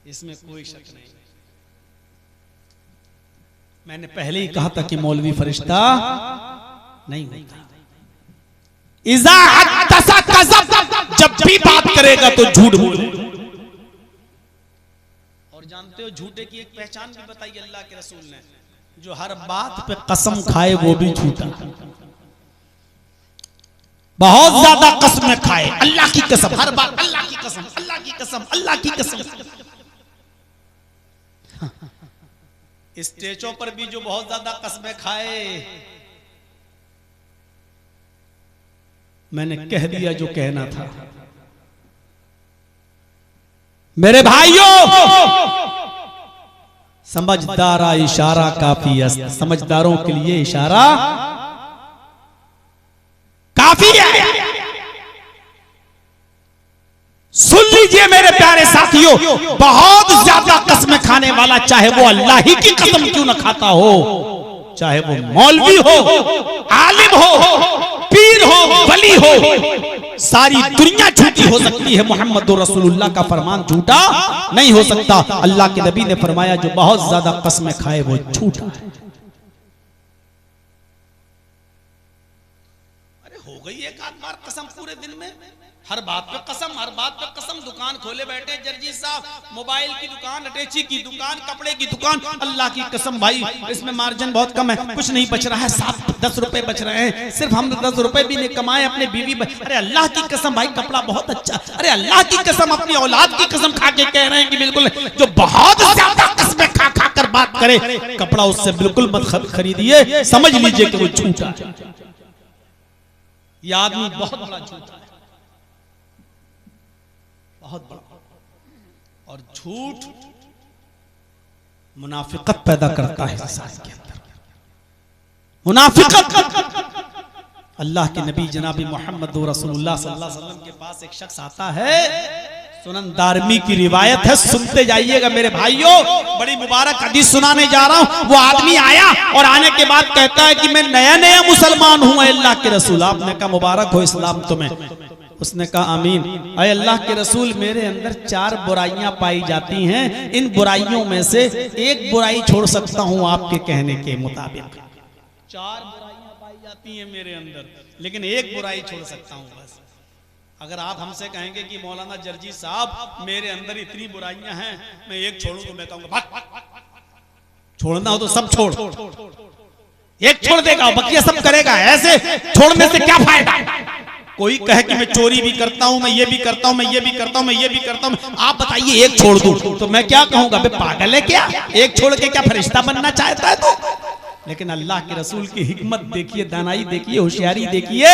इसमें कोई शक नहीं। मैंने पहले ही कहा था कि मौलवी फरिश्ता नहीं होता। इज़ा हद्दसा कज़ब, जब भी बात करेगा तो झूठ बोलेगा। और जानते हो झूठे की एक पहचान भी बताई अल्लाह के रसूल ने, जो हर बात पे कसम खाए वो भी झूठा। बहुत ज्यादा कसमें खाए, अल्लाह की कसम, हर बात अल्लाह की कसम, अल्लाह की कसम, अल्लाह की कसम। स्टेजों पर भी जो बहुत ज्यादा कसमें खाए, मैंने कह दिया जो कहना था। मेरे भाइयों, समझदारा इशारा काफी है। समझदारों के लिए इशारा काफी है। सुन लीजिए मेरे प्यारे साथियों, बहुत ज्यादा कसमें खाने वाला, चाहे वो अल्लाह ही की कसम क्यों न खाता हो, चाहे वो मौलवी हो, आलिम हो, पीर हो, वली हो, सारी दुनिया झूठी हो सकती है, मोहम्मद रसूलुल्लाह का फरमान झूठा नहीं हो सकता। अल्लाह के नबी ने फरमाया जो बहुत ज्यादा कसमें खाए वो झूठा है। अरे हो गई एक आध बार कसम पूरे दिन में, हर बात पे कसम, हर बात पे कसम। दुकान खोले बैठे जर्जी साहब, मोबाइल की दुकान, अटैची की दुकान, कपड़े की दुकान, अल्लाह की कसम भाई इसमें मार्जिन बहुत कम है, कुछ नहीं बच रहा है, 7-10 रुपए बच रहे हैं, सिर्फ हम 10 रुपए भी नहीं कमाए, अपने बीवी अरे अल्लाह की कसम भाई कपड़ा बहुत अच्छा, अरे अल्लाह की कसम अपनी औलाद की कसम खा के कह रहे हैं कि बिल्कुल। जो बहुत ज्यादा कसमें खा खा कर बात करे, कपड़ा उससे बिल्कुल मत खरीदिए, समझ लीजिए कि वो झूठा है। यह आदमी बहुत बड़ा झूठा है, बहुत बड़ा। और झूठ मुनाफिकत पैदा करता है इंसान के अंदर, मुनाफिकत। अल्लाह के नबी जनाब मोहम्मद रसूलुल्लाह सल्लल्लाहु अलैहि वसल्लम के पास एक शख्स आता है, सुनन दारमी की रिवायत है, सुनते जाइएगा मेरे भाइयों, बड़ी मुबारक हदीस सुनाने जा रहा हूं। वो आदमी आया और आने के बाद कहता है कि मैं नया नया मुसलमान हूं अल्लाह के रसूल। आपने कहा मुबारक हो इस्लाम तुम्हें। उसने कहा आमीन। अय अल्लाह के रसूल, मेरे अंदर 4 बुराइयां पाई जाती हैं, इन बुराइयों में से एक बुराई छोड़ सकता हूं आपके कहने के मुताबिक। 4 बुराइयां पाई जाती हैं मेरे अंदर, लेकिन एक बुराई छोड़ सकता हूं बस। अगर आप हमसे कहेंगे कि मौलाना जर्जी साहब मेरे अंदर इतनी बुराइयां हैं, मैं एक छोड़ूं, तो मैं कहूंगा भाग, छोड़ना हो तो सब छोड़, एक छोड़ देगा बाकी सब करेगा। ऐसे छोड़ने से क्या फायदा? कोई कहे कि मैं चोरी भी करता हूं, मैं ये भी करता हूं, मैं ये भी करता हूं, मैं ये भी करता हूं, आप बताइए एक छोड़ दूं तो मैं क्या कहूंगा? बे पागल है क्या? एक छोड़ के क्या फरिश्ता बनना चाहता है तू? लेकिन अल्लाह के रसूल की हिकमत देखिए, दानाई देखिए, होशियारी देखिए,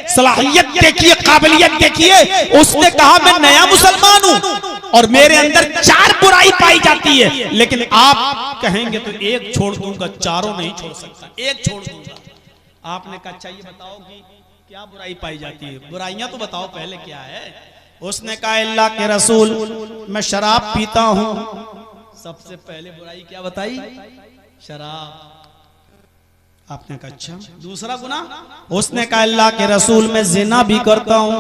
सलाहियत देखिए, काबिलियत देखिए। उसने कहा मैं नया मुसलमान हूं और मेरे अंदर 4 बुराई पाई जाती है, लेकिन आप कहेंगे तो एक छोड़ दूंगा, 4 नहीं छोड़ सकता, एक छोड़ दूंगा। आपने कहा अच्छा ये बताओ कि क्या बुराई पाई जाती है? बुराइयां तो बताओ पहले क्या है। उसने कहा अल्लाह के रसूल, मैं शराब पीता हूं। सबसे पहले बुराई क्या बताई? शराब। आपने कहा अच्छा दूसरा गुनाह? उसने कहा अल्लाह के रसूल, मैं जिना भी करता हूं।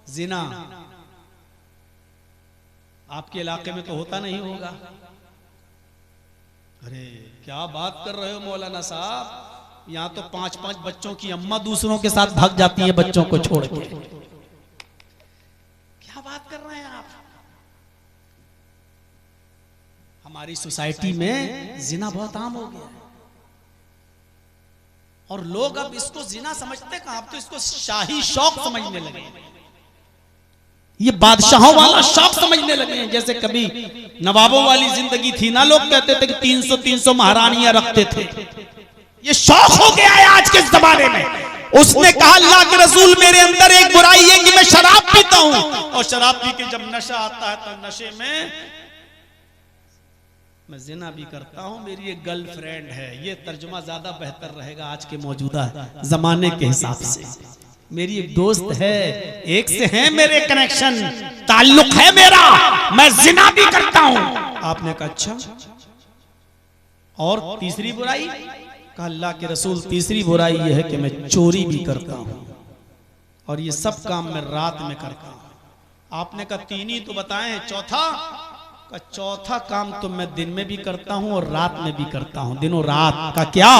जिना आपके इलाके में तो होता नहीं होगा। अरे क्या बात कर रहे हो मौलाना साहब, यहां तो 5-5 बच्चों की अम्मा दूसरों के साथ भाग जाती है बच्चों को छोड़ के। क्या बात कर रहे हैं आप? हमारी सोसाइटी में जिना बहुत आम हो गया है और लोग अब इसको जिना समझते कहां, अब तो इसको शाही शौक समझने लगे, ये बादशाहों वाला शौक समझने लगे हैं। जैसे कभी नवाबों वाली जिंदगी थी ना, लोग कहते थे कि 300-300 महारानियां रखते थे, ये शौक हो गया है आज के जमाने में। उसने कहा अल्लाह के रसूल, मेरे अंदर एक बुराई है कि मैं शराब पीता हूं, और शराब पी के जब नशा आता है तो नशे में मैं जिना भी करता हूं। मेरी एक गर्लफ्रेंड है, ये तर्जुमा ज्यादा बेहतर रहेगा आज के मौजूदा जमाने के हिसाब से। मेरी एक दोस्त है, एक से है मेरे कनेक्शन, ताल्लुक है मेरा, मैं जिना भी करता हूं। आपने कहा अच्छा और तीसरी बुराई? कहा अल्लाह के रसूल, तीसरी बुराई यह है कि मैं चोरी भी करता हूं और ये सब काम मैं रात में करता हूं। आपने कहा 3 ही तो बताए, चौथा? का चौथा काम तो मैं दिन में भी करता हूं और रात में भी करता हूं, दिनों रात। का क्या?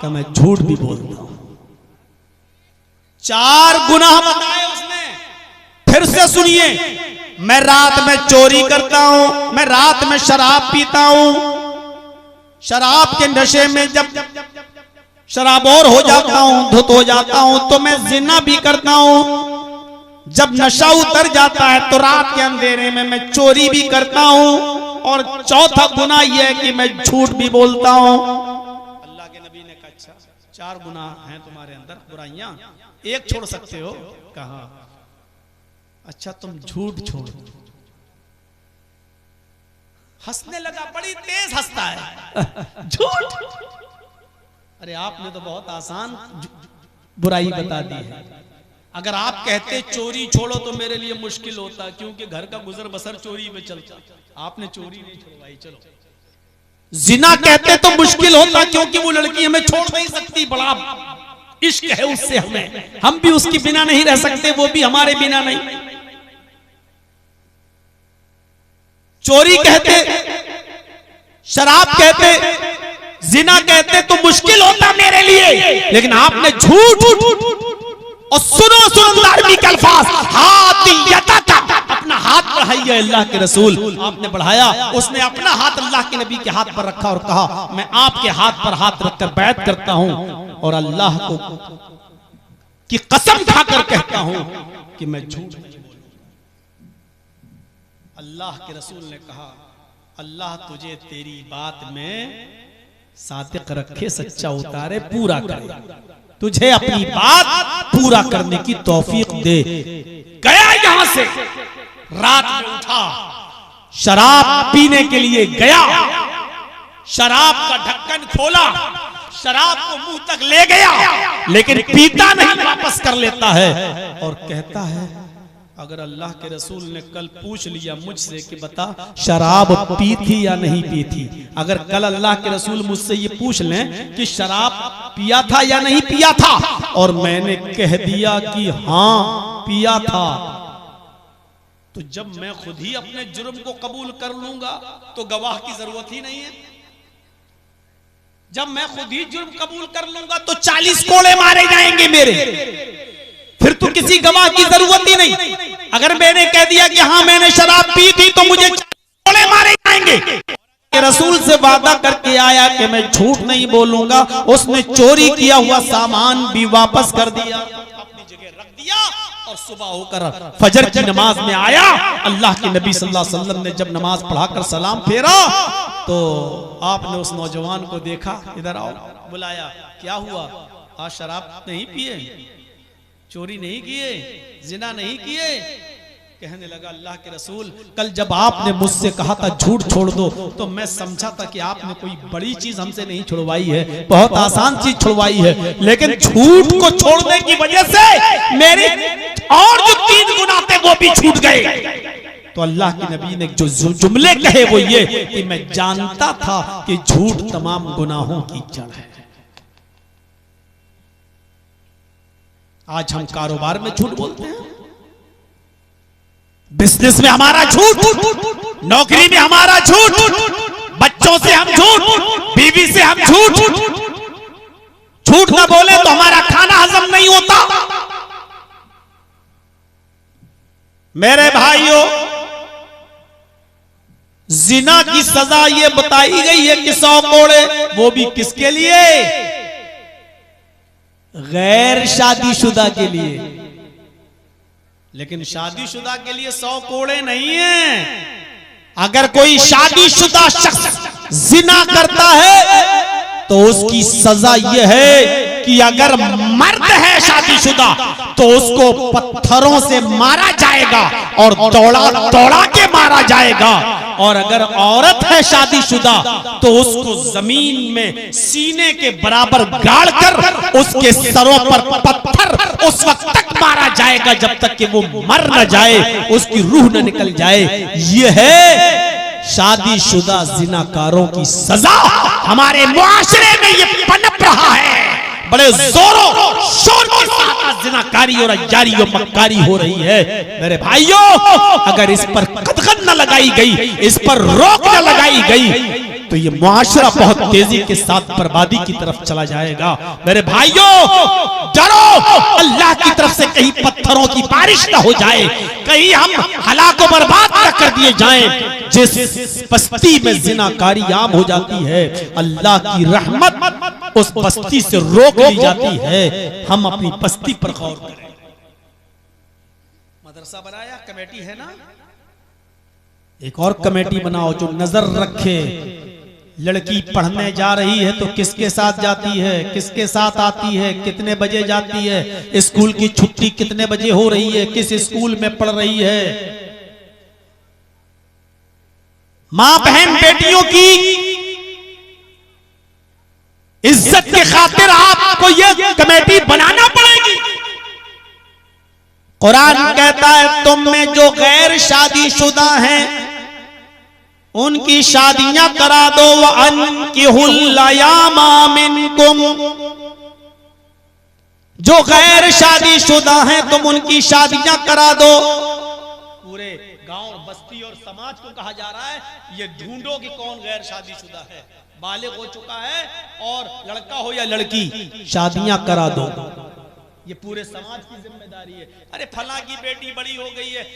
का मैं झूठ भी बोलता हूं। 4 गुनाह बताए उसने। फिर से सुनिए, मैं रात में चोरी करता हूं, मैं रात में शराब पीता हूं, शराब के नशे में जब शराबोर हो जाता हूं, धुत हो जाता हूं, तो मैं जिना भी करता हूं। जब नशा उतर जाता है तो रात के अंधेरे में मैं चोरी भी करता हूं, और चौथा गुनाह यह है कि मैं झूठ भी बोलता हूं। अल्लाह के नबी ने कहा अच्छा 4 गुनाह हैं तुम्हारे अंदर, बुराइयां, एक छोड़ सकते हो। कहा अच्छा तुम झूठ छोड़। हंसने लगा, बड़ी तेज हंसता है। झूठ? अरे आपने तो बहुत आसान बुराई बता दी है। अगर आप कहते चोरी छोड़ो तो मेरे लिए मुश्किल होता, क्योंकि घर का गुजर बसर चोरी में चलता। आपने चोरी नहीं छोड़वाई। चलो जिना कहते तो मुश्किल होता, क्योंकि वो लड़की हमें छोड़ नहीं सकती, बड़ा इश्क है उससे हमें, हम भी उसके बिना नहीं रह सकते, वो भी हमारे बिना नहीं। चोरी कहते, शराब कहते, जिना कहते तो मुश्किल होता मेरे लिए, लेकिन आपने झूठ। और सुनो सुनदारवी के अल्फाज, हाथ अपना हाथ बढ़ाइए अल्लाह के रसूल। आपने बढ़ाया, उसने अपना हाथ अल्लाह के नबी के हाथ पर रखा और कहा मैं आपके हाथ पर हाथ रखकर बैत करता हूं और अल्लाह को की कसम खाकर कहता हूं कि मैं झूठ नहीं बोलूंगा। अल्लाह के रसूल ने कहा अल्लाह तुझे तेरी बात में सादिक रखे, सच्चा उतारे, पूरा करे, तुझे अपनी बात पूरा करने की तौफीक दे। गया यहां से, रात में उठा, शराब पीने के लिए गया, शराब का ढक्कन खोला, शराब को मुंह तक ले गया, लेकिन पीता नहीं, वापस कर लेता है और कहता है अगर अल्लाह के रसूल ने कल पूछ लिया मुझसे कि बता शराब पी थी या नहीं पी थी, अगर कल अल्लाह के रसूल मुझसे ये पूछ लें कि शराब पिया था या नहीं पिया था और मैंने कह दिया कि हाँ, पिया था। तो जब मैं खुद ही अपने जुर्म को कबूल कर लूंगा तो गवाह की जरूरत ही नहीं है। जब मैं खुद ही जुर्म कबूल कर लूंगा तो 40 कोड़े मारे जाएंगे मेरे, फिर तो किसी गवाह की जरूरत ही नहीं। अगर मैंने कह दिया कि हाँ मैंने शराब पी थी तो मुझे 40 कोड़े मारे जाएंगे। रसूल से वादा करके आया कि मैं झूठ नहीं बोलूंगा, उसने चोरी किया हुआ सामान भी वापस कर दिया, अपनी जगह रख दिया और सुबह होकर फजर की नमाज में आया। अल्लाह के नबी सल्लल्लाहु अलैहि वसल्लम ने जब नमाज पढ़ाकर सलाम फेरा तो आपने उस नौजवान को देखा, इधर आओ, बुलाया, क्या हुआ, आज शराब नहीं पिए, चोरी नहीं किए, जिना नहीं किए? कहने लगा अल्लाह के रसूल, कल जब आपने मुझसे कहा था झूठ छोड़ दो तो मैं समझा था कि आपने कोई बड़ी चीज हमसे नहीं छुड़वाई है, बहुत आसान चीज छुड़वाई है, लेकिन झूठ को छोड़ने की वजह से मेरे और जो 3 गुनाह थे वो भी छूट गए। तो अल्लाह के नबी ने जो जुमले कहे वो ये कि मैं जानता था कि झूठ तमाम गुनाहों की जड़ है। आज हम कारोबार में झूठ बोलते हैं, बिजनेस में हमारा झूठ, नौकरी में हमारा झूठ, बच्चों से हम झूठ, बीवी से हम झूठ। झूठ ना बोले तो हमारा खाना हजम नहीं होता। मेरे भाइयों, जिना की सजा ये बताई गई है कि 100 कोड़े, वो भी किसके लिए? गैर शादीशुदा के लिए। लेकिन शादीशुदा के लिए 100 कोड़े नहीं है। अगर कोई शादीशुदा शख्स जिना करता है तो उसकी सजा यह है कि अगर मर्द है शादीशुदा तो उसको पत्थरों से मारा जाएगा और दौड़ा दौड़ा के मारा जाएगा, और अगर औरत है शादीशुदा तो उसको जमीन में सीने के बराबर गाड़कर उसके सरों पर पत्थर उस वक्त तक मारा जाएगा जब तक कि वो मर न जाए, उसकी रूह न निकल जाए। यह है शादीशुदा जिनाकारों की सजा। हमारे मुआशरे में ये पनप रहा है, बड़े जोरों शोर के साथ जिनाकारी और अय्यारी और मक्कारी हो रही है। मेरे भाइयों, अगर इस पर कदगन न लगाई गई, इस पर रोक न लगाई गई तो ये मुआशरा बहुत तेजी के साथ बर्बादी की तरफ चला जाएगा। मेरे भाइयों, डरो अल्लाह की तरफ से कहीं पत्थरों की बारिश न हो जाए, कहीं हम हलाको बर्बाद न कर दिए जाएं। जिस बस्ती में जिनाकारी आम हो जाती है, अल्लाह की रहमत उस बस्ती से रोक ली जाती है। हम अपनी बस्ती पर गौर करें। मदरसा बनाया, कमेटी है ना, एक और कमेटी बनाओ जो नजर रखे। लड़की पढ़ने जा रही है तो किसके साथ जाती है, किसके साथ आती है, कितने बजे जाती है, स्कूल की छुट्टी कितने बजे हो रही है, किस स्कूल में पढ़ रही है। मां बहन बेटियों की इज्जत के खातिर आपको यह कमेटी बनाना पड़ेगी। कुरान कहता है तुम में जो गैर शादीशुदा हैं उनकी शादियां करा दो। वअनकिहुल अयामा मिनकुम, जो गैर शादीशुदा हैं तुम उनकी शादियां करा दो। पूरे गांव, बस्ती और समाज को कहा जा रहा है ये ढूंढो कि कौन गैर शादीशुदा है, बालिग हो चुका है और लड़का हो या लड़की, शादियां करा दो। ये पूरे समाज की जिम्मेदारी है। अरे फला की बेटी बड़ी हो गई है,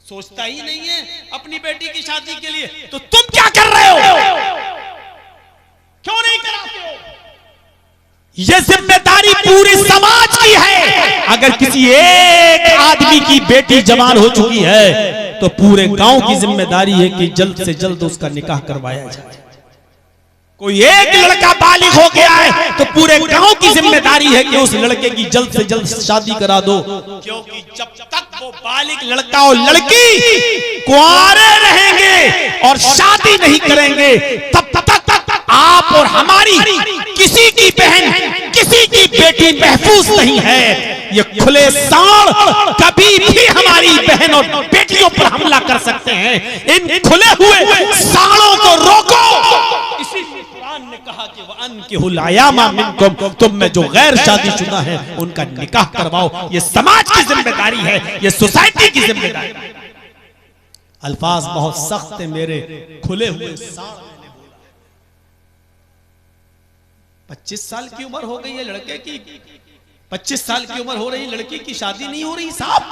सोचता ही नहीं है अपनी बेटी की शादी के लिए, तो तुम क्या कर रहे हो, क्यों नहीं कराते हो? ये जिम्मेदारी पूरे समाज की है। अगर किसी एक आदमी की बेटी जवान हो चुकी है तो पूरे गांव की जिम्मेदारी है कि जल्द से जल्द उसका निकाह करवाया जाए। कोई एक लड़का बालिग हो गया है तो पूरे गांव की जिम्मेदारी है कि उस लड़के की जल्द से जल्द शादी करा दो, क्योंकि जब तक वो बालिग लड़का और लड़की कुंवारे रहेंगे और शादी नहीं करेंगे तब तक आप और हमारी किसी की बहन, किसी की बेटी महफूज नहीं है। ये खुले सांड कभी भी हमारी बहन और बेटियों पर हमला कर सकते हैं। इन खुले हुए सांडों को रोको। इसी कुरान ने कहा कि अनकिहुल अयामा मिनकुम, तुम में जो गैर शादीशुदा हैं उनका निकाह करवाओ। ये समाज की जिम्मेदारी है, ये सोसाइटी की जिम्मेदारी है। अल्फाज बहुत सख्त है मेरे खुले हुए साड़ मैंने बोला। 25 साल की उम्र हो गई है लड़के की, 25 साल की उम्र हो रही, लड़की की शादी नहीं हो रही साहब।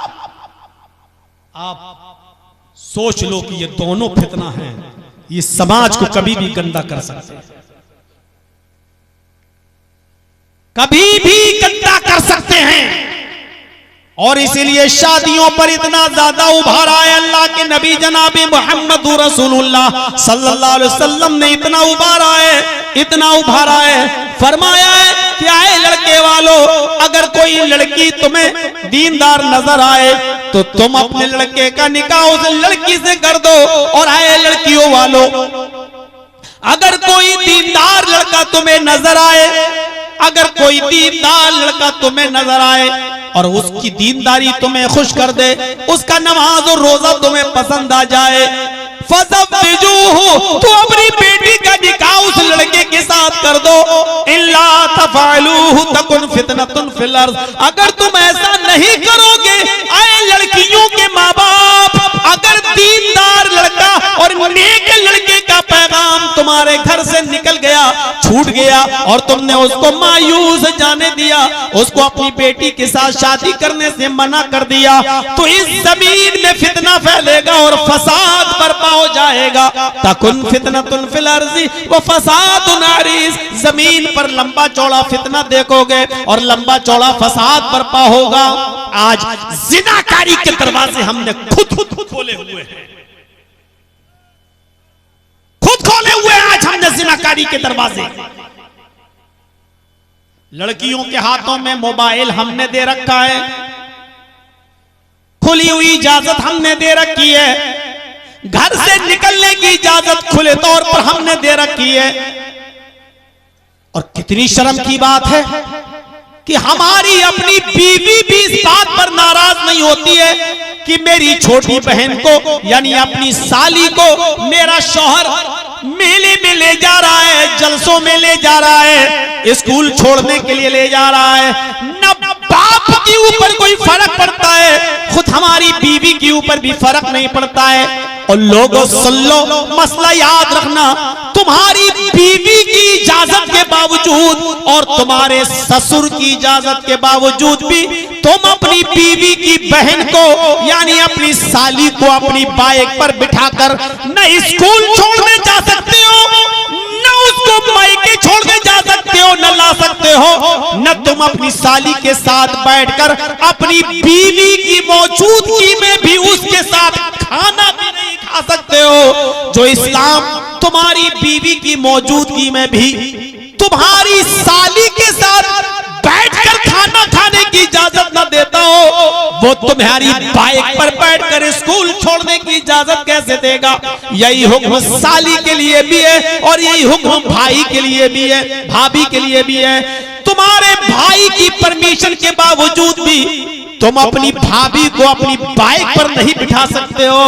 आप सोच लो कि ये दोनों फितना हैं, ये समाज को कभी भी गंदा कर सकते हैं, कभी भी गंदा कर सकते हैं। और इसीलिए शादियों पर इतना ज्यादा उभारा है। अल्लाह के नबी जनाब मोहम्मद रसूलुल्लाह सल्लल्लाहु अलैहि वसल्लम ने इतना उभारा है, इतना उभारा है, फरमाया है कि आए लड़के वालों, अगर कोई लड़की तुम्हें दीनदार नजर आए तो तुम अपने लड़के का निकाह उस लड़की से कर दो। और आए लड़कियों वालों, अगर कोई दीनदार लड़का तुम्हें नजर आए, अगर कोई दीनदार लड़का तुम्हें नजर आए और उसकी दीनदारी तुम्हें खुश कर दे, उसका नमाज और रोजा तुम्हें पसंद आ जाए, फज़व्विजूहु, तो अपनी बेटी का निकाह उस लड़के के साथ कर दो। इल्ला तफ़अलूहु तकुन फितनतुन फिल अर्ज़, अगर तुम ऐसा नहीं करोगे, आए लड़कियों के माँ बाप, अगर दीनदार लड़का और नेक लड़के का पैगाम तुम्हारे घर से निकल गया, छूट गया और तुमने उसको मायूस जाने दिया, उसको अपनी बेटी के साथ शादी करने से मना कर दिया, तो इस जमीन में फितना फैलेगा और फसाद बर्पा हो जाएगा। तकुन फितनतुन फिल अर्ज़ि व फसादुन अरीज़, जमीन पर लंबा चौड़ा फितना देखोगे और लंबा चौड़ा फसाद बर्पा होगा। आज जिनाकारी के दरवाजे हमने खुद खोले हुए हैं, खुद खोले हुए हैं आज हमने जिनाकारी के दरवाजे। लड़कियों के हाथों में मोबाइल हमने दे रखा है, खुली हुई इजाजत हमने दे रखी है, घर से निकलने की इजाजत खुले तौर पर हमने दे रखी है। और कितनी शर्म की बात है कि हमारी अपनी बीवी भी इस बात पर नाराज नहीं होती है कि मेरी छोटी बहन को यानी अपनी साली को मेरा शौहर मेले में ले जा रहा है, जलसों में ले जा रहा है, स्कूल छोड़ने के लिए ले जा रहा है। न बाप के ऊपर कोई फर्क पड़ता है, खुद हमारी बीवी के ऊपर भी फर्क नहीं पड़ता है। और लोगों सुन लो, मसला याद रखना, तुम्हारी बीवी की इजाजत के बावजूद और तुम्हारे ससुर की इजाजत के बावजूद भी तुम अपनी बीवी की बहन को यानी अपनी साली को अपनी बाइक पर बिठाकर न स्कूल छोड़ने जा सकते हो, न उसको मायके छोड़ने जा सकते हो, न ला सकते हो, न तुम अपनी साली के साथ बैठकर अपनी बीवी की मौजूदगी में भी उसके साथ खाना भी नहीं खा सकते हो। जो इस्लाम तुम्हारी बीवी की मौजूदगी में भी तुम्हारी साली के साथ बैठकर खाना खाने की इजाजत न देता हो, वो तुम्हारी बाइक पर बैठकर स्कूल छोड़ने की इजाजत कैसे देगा? यही हुक्म साली के लिए भी है और यही हुक्म भाई के लिए भी है, भाभी के लिए भी है। तुम्हारे भाई की परमिशन के बावजूद भी तुम अपनी भाभी को अपनी बाइक पर नहीं बिठा सकते हो।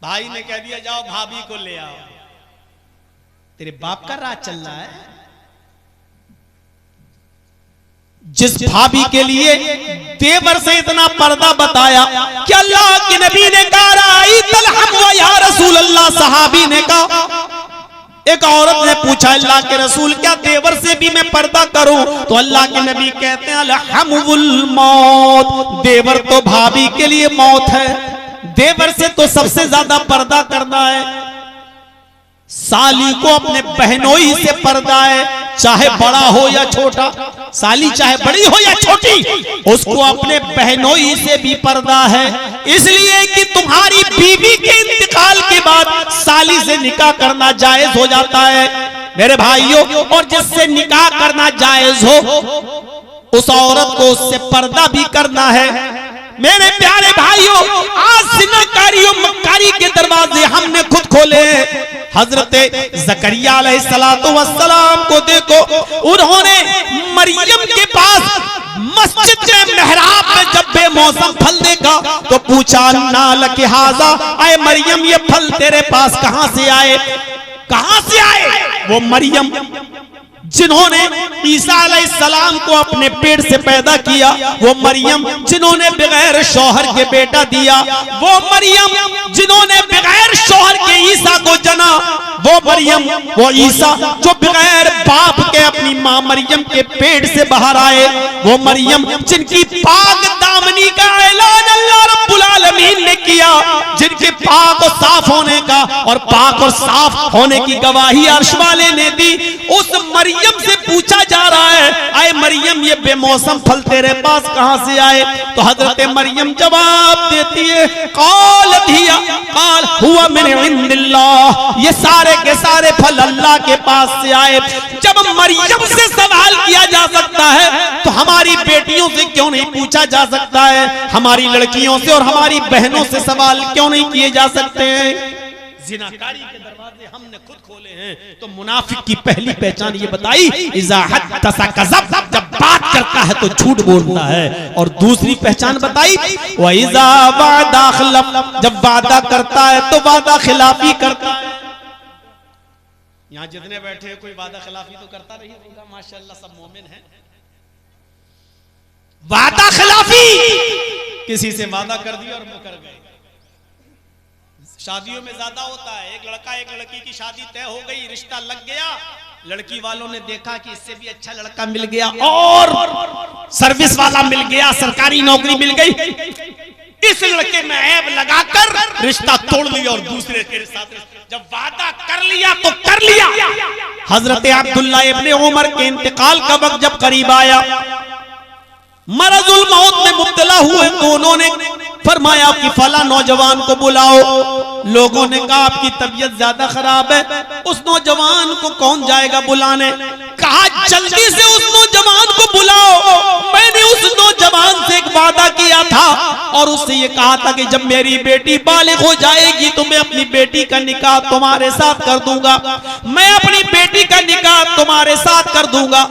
भाई ने कह दिया जाओ भाभी को ले आओ, तेरे बाप का राज चल रहा है। जिस भाभी के लिए देवर से इतना पर्दा बताया कि अल्लाह के नबी ने कहा या रसूल अल्लाह, सहाबी ने कहा, एक औरत ने पूछा अल्लाह के रसूल क्या देवर से भी मैं पर्दा करूं? तो अल्लाह के नबी कहते हैं अलहमुल मौत, देवर तो भाभी के लिए मौत है, देवर से तो सबसे ज्यादा पर्दा करना है। साली को अपने बहनोई से पर्दा है, चाहे बड़ा हो या छोटा, साली चाहे बड़ी हो या छोटी, उसको अपने बहनोई से भी पर्दा है। इसलिए कि तुम्हारी बीवी के इंतकाल के बाद साली से निकाह करना जायज हो जाता है मेरे भाइयों, और जिससे निकाह करना जायज हो उस औरत को उससे पर्दा भी करना है। मेरे प्यारे भाइयों, आज जिनाकारियों मक्कारी के दरवाजे हमने खुद खोले हैं। हजरत ज़करिया अलैहिस्सलातु वस्सलाम को देखो, उन्होंने मरियम के पास मस्जिद के मेहराब में जब बेमौसम फल देखा तो पूछा अन्ना लकी हाज़ा, आए मरियम ये फल तेरे पास कहां से आए, कहां से आए? वो मरियम जिन्होंने ईसा अलैहिस्सलाम को अपने पेट से पैदा किया, वो मरियम जिन्होंने बगैर शौहर के बेटा दिया, वो मरियम जिन्होंने बगैर शौहर के ईसा को जना, वो मरियम वो ईसा जो बगैर बाप के अपनी मां मरियम के पेट से बाहर आए, वो मरियम जिनकी पाक दामनी का ऐलान अल्लाह रब्बुल आलमीन ने किया, जिनके पाक और साफ होने का और पाक और साफ होने की गवाही अर्श वाले ने दी, उस मरियम से पूछा जा रहा है, आए मरियम ये बेमौसम फल तेरे पास कहां से आए? तो हजरत मरियम जवाब देती है, काल दिया काल हुआ मिन इंदिल्लाह, ये सारे के सारे फल अल्लाह के पास से आए। जब मरियम से सवाल किया जा सकता है तो हमारी बेटियों से क्यों नहीं पूछा जा सकता है? हमारी लड़कियों से और हमारी बहनों से सवाल क्यों नहीं किए जा सकते हैं? जिनाकारी के दरवाजे हमने खुद खोले हैं। तो मुनाफिक की पहली पहचान ये बताई, इज़ा हद्दसा कज़ब, जब बात करता है तो झूठ बोलता है। और दूसरी पहचान बताई, व इज़ा वादा खलफ, जब वादा करता है तो वादा खिलाफी करता है। यहाँ जितने बैठे हैं कोई वादा खिलाफी तो करता नहीं होगा, माशाअल्लाह सब मोमिन हैं। वादा खिलाफी, किसी से वादा कर दिया और मुकर गए। शादियों में ज्यादा होता है, एक लड़का एक लड़की की शादी तय हो गई, रिश्ता लग गया, लड़की वालों ने देखा कि इससे भी अच्छा लड़का मिल गया और सर्विस वाला मिल गया, सरकारी नौकरी मिल गई, इस लड़के में ऐब लगाकर रिश्ता तोड़ लिया और दूसरे के साथ जब वादा कर लिया तो कर लिया। हजरत अब्दुल्ला इब्ने उमर के इंतकाल का वक्त जब करीब आया, मरजुल मौत में मुब्तला हुए तो उन्होंने फरमाया कि फला नौजवान को बुलाओ। लोगों ने कहा आपकी तबीयत ज्यादा खराब है, उस नौजवान को कौन जाएगा बुलाने? कहा जल्दी से उस नौजवान को बुलाओ, मैंने उस नौजवान से एक वादा किया था और उससे ये कहा था कि जब मेरी बेटी बालिग हो जाएगी तो मैं अपनी बेटी का निकाह तुम्हारे साथ कर दूंगा, मैं अपनी बेटी का निकाह तुम्हारे साथ कर दूंगा।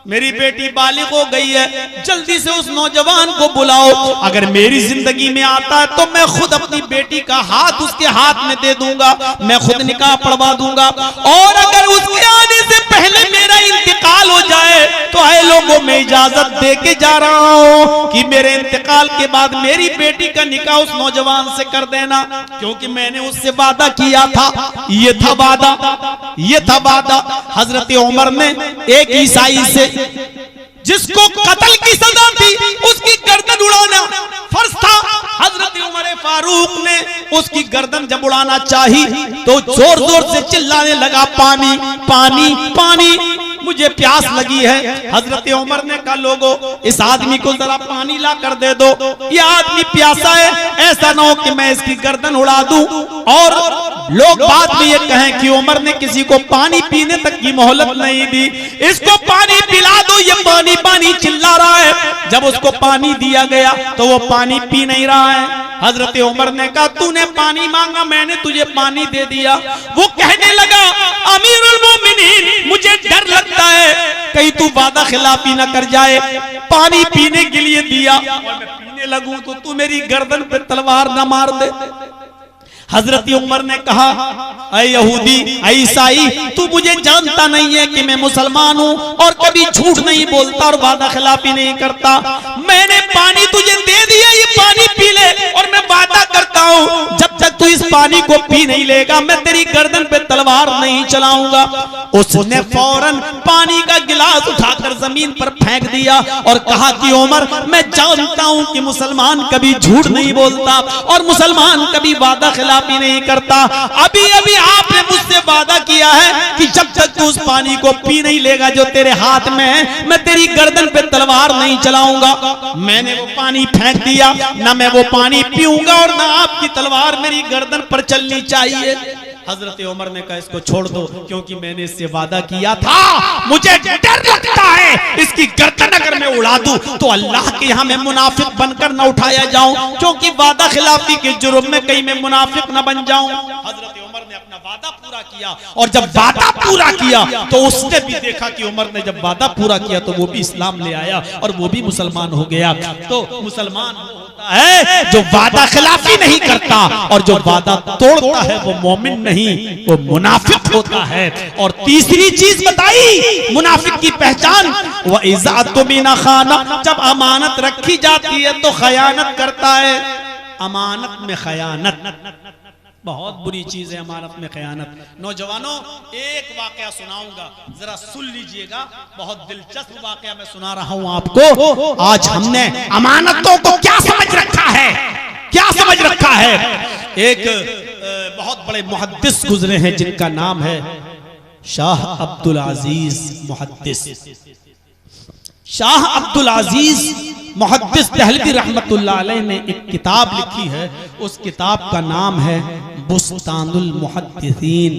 मेरी बेटी बालिग हो गई है, जल्दी से उस नौजवान को बुलाओ, अगर मेरी जिंदगी में आता है तो मैं खुद अपनी बेटी का हाथ उसके हाथ में दे दूंगा, मैं खुद निकाह पढ़वा दूंगा, और अगर उसके आने से पहले मेरा इंतकाल हो जाए तो आए लोगों में इजाजत दे के जा रहा हूं कि मेरे इंतकाल के बाद मेरी बेटी का निकाह उस नौजवान से कर देना, क्योंकि मैंने उससे वादा किया था। ये था वादा, ये था वादा। हजरत उमर ने एक ईसाई से जिसको कत्ल की सजा थी उसकी गर्दन उड़ाना फर्ज था, हजरत उमर फारूक ने उसकी गर्दन जब उड़ाना चाही तो जोर जोर से चिल्लाने लगा, पानी पानी पानी, मुझे प्यास लगी है। हजरत उमर ने कहा लोगों इस आदमी को जरा पानी ला कर दे दो, ये आदमी प्यासा है, ऐसा ना हो कि मैं इसकी गर्दन उड़ा दूं और लोग बाद में ये कहें कि उमर ने किसी को पानी पीने तक की मोहलत नहीं दी, इसको पानी पिला दो, ये पानी पानी चिल्ला रहा है। जब उसको पानी दिया गया तो वो पानी पी नहीं रहा है। हजरत उमर ने कहा तूने पानी मांगा, मैंने तुझे पानी दे दिया। वो कहने लगा अमीरुल मोमिनीन मुझे डर लगता है कहीं तू वादा खिलाफी ना कर जाए, पानी पीने के लिए दिया और मैं पीने लगूं तो तू मेरी गर्दन पे तलवार ना मार दे। हजरत उमर ने कहा ऐ यहूदी ऐ ईसाई, तू मुझे जानता नहीं है कि मैं मुसलमान हूँ और कभी झूठ नहीं बोलता और वादा खिलाफी नहीं करता। मैंने पानी तुझे दे दिया, ये पानी पी ले, और मैं वादा करता हूँ जब तक तू इस पानी को पी नहीं लेगा मैं तेरी गर्दन पे तलवार नहीं चलाऊंगा। उसने फौरन पानी का गिलास उठाकर जमीन पर फेंक दिया और कहा कि उमर मैं जानता हूँ कि मुसलमान कभी झूठ नहीं बोलता और मुसलमान कभी वादा खिलाफी नहीं करता। अभी अभी आपने मुझसे वादा किया है कि जब तक तू उस पानी को पी नहीं लेगा जो तेरे हाथ में है मैं तेरी गर्दन पे तलवार नहीं चलाऊंगा। मैंने वो पानी फेंक दिया, ना मैं वो पानी पीऊंगा और ना आपकी तलवार मेरी गर्दन पर चलनी चाहिए। हजरत उमर ने कहा इसको छोड़ दो क्योंकि मैंने इससे वादा किया था, मुझे डर लगता है इसकी गर्दन अगर मैं उड़ा दूं तो अल्लाह के यहाँ मैं मुनाफिक बनकर न उठाया जाऊं, क्योंकि वादा खिलाफी के जुर्म में कहीं मैं मुनाफिक न बन जाऊं। हजरत उमर ने अपना वादा पूरा किया और जब वादा पूरा किया तो उसने भी देखा कि उमर ने जब वादा पूरा किया तो वो भी इस्लाम ले आया और वो भी मुसलमान हो गया। तो मुसलमान होता है जो वादा खिलाफी नहीं करता, और जो वादा तोड़ता है वो मोमिन नहीं, वो मुनाफिक होता है। और तीसरी चीज बताई मुनाफिक की पहचान, वह इज़्ज़त बिना खाना, जब अमानत रखी जाती है तो खयानत करता है। अमानत में खयानत बहुत बुरी चीज है, अमानत में खयानत। नौजवानों, एक वाकया सुनाऊंगा, जरा सुन लीजिएगा, बहुत दिलचस्प वाकया मैं सुना रहा हूं आपको। आज हमने अमानतों को क्या समझ रखा है, क्या समझ रखा है। एक बहुत बड़े मुहद्दिस गुजरे हैं जिनका नाम है शाह अब्दुल अजीज मुहद्दिस। शाह अब्दुल अजीज मुहद्दिस देहलवी रहमतुल्लाह अलैह ने एक किताब लिखी है, उस किताब का नाम है बुस्तानुल मुहद्दिसीन।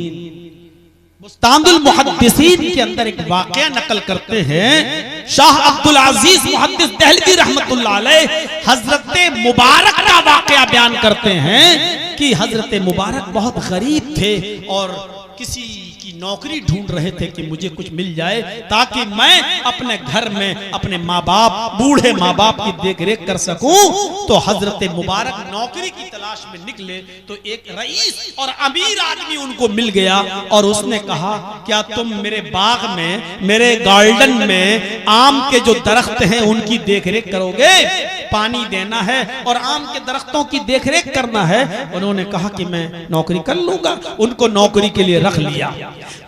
बुस्तानुल मुहद्दिसीन के अंदर एक वाकया नकल करते हैं शाह अब्दुल अजीज मुहद्दिस देहलवी रहमतुल्लाह अलैह, हजरत मुबारक का वाकया बयान करते हैं कि हजरत मुबारक बहुत गरीब थे और किसी की नौकरी ढूंढ रहे थे कि मुझे कुछ मिल जाए ताकि मैं अपने घर में अपने माँ बाप, बूढ़े माँ बाप की देखरेख कर सकूं। तो हजरत मुबारक नौकरी की तलाश में निकले तो एक रईस और अमीर आदमी उनको मिल गया और उसने कहा, क्या तुम मेरे बाग में, मेरे गार्डन में आम के जो दरख्त हैं उनकी देखरेख करोगे? पानी देना है और आम के दरख्तों की देखरेख करना है। उन्होंने कहा कि मैं नौकरी कर लूंगा। उनको नौकरी के लिए रख लिया।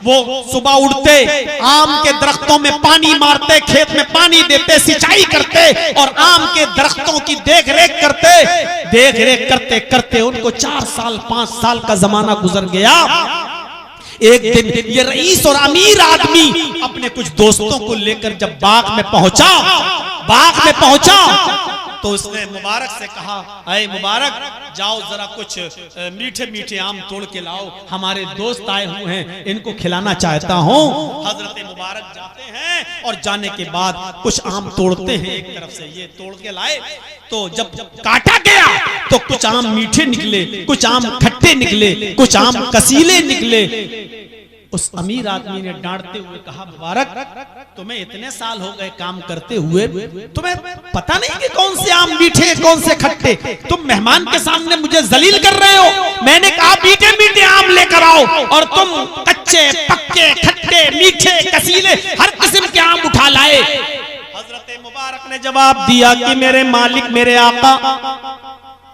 वो सुबह उठते, आम के दरख्तों में पानी मारते, खेत में पानी देते, सिंचाई करते और आम के दरख्तों की देखरेख करते। देखरेख करते करते उनको 4 साल 5 साल का जमाना गुजर गया। एक दिन ये रईस और अमीर आदमी अपने कुछ दोस्तों को लेकर जब बाग में पहुंचा तो उसने मुबारक से कहा, अरे मुबारक, जाओ जरा कुछ मीठे मीठे आम तोड़ के लाओ, हमारे दोस्त आए हुए हैं, इनको खिलाना चाहता हूँ। हजरत मुबारक जाते हैं और जाने के बाद कुछ आम तोड़ते हैं, एक तरफ से ये तोड़ के लाए। तो जब काटा गया तो कुछ आम मीठे निकले, कुछ आम खट्टे निकले, कुछ आम कसीले निकले। उस अमीर आदमी ने डांटते हुए कहा, मुबारक, तुम्हें इतने साल हो गए काम करते हुए, तुम्हें पता नहीं कि कौन से आम मीठे कौन से खट्टे? तुम मेहमान के सामने मुझे जलील कर रहे हो। मैंने कहा मीठे मीठे आम लेकर आओ और तुम कच्चे, पक्के, खट्टे, मीठे, कसीले हर किस्म के आम उठा लाए। हजरत मुबारक ने जवाब दिया कि मेरे मालिक, मेरे आका,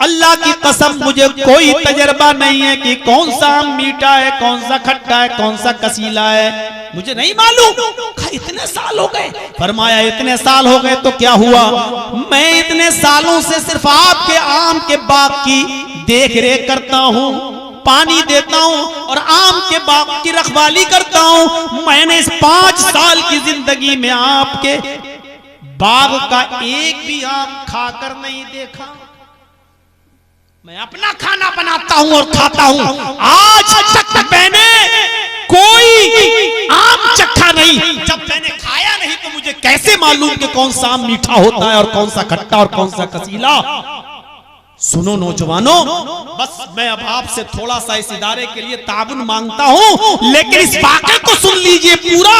अल्लाह की कसम मुझे कोई तजर्बा नहीं है कि कौन सा आम मीठा है, कौन सा खट्टा है, कौन सा कसीला है, मुझे नहीं मालूम। इतने साल हो गए। फरमाया, इतने साल हो गए तो क्या हुआ? मैं इतने सालों से सिर्फ आपके आम के बाग की देख रेख करता हूँ, पानी देता हूँ और आम के बाग की रखवाली करता हूँ। मैंने इस 5 साल की जिंदगी में आपके बाग का एक भी आम खाकर नहीं देखा। मैं अपना खाना बनाता हूं और खाता हूं, आज तक मैंने कोई आम चखा नहीं। जब मैंने खाया नहीं तो मुझे कैसे मालूम कि कौन सा आम मीठा होता है और कौन सा खट्टा और कौन सा कसीला? सुनो नौजवानों, बस मैं अब आपसे थोड़ा सा इस इदारे के लिए ताबुन मांगता हूं, लेकिन इस वाक़े को सुन लीजिए पूरा।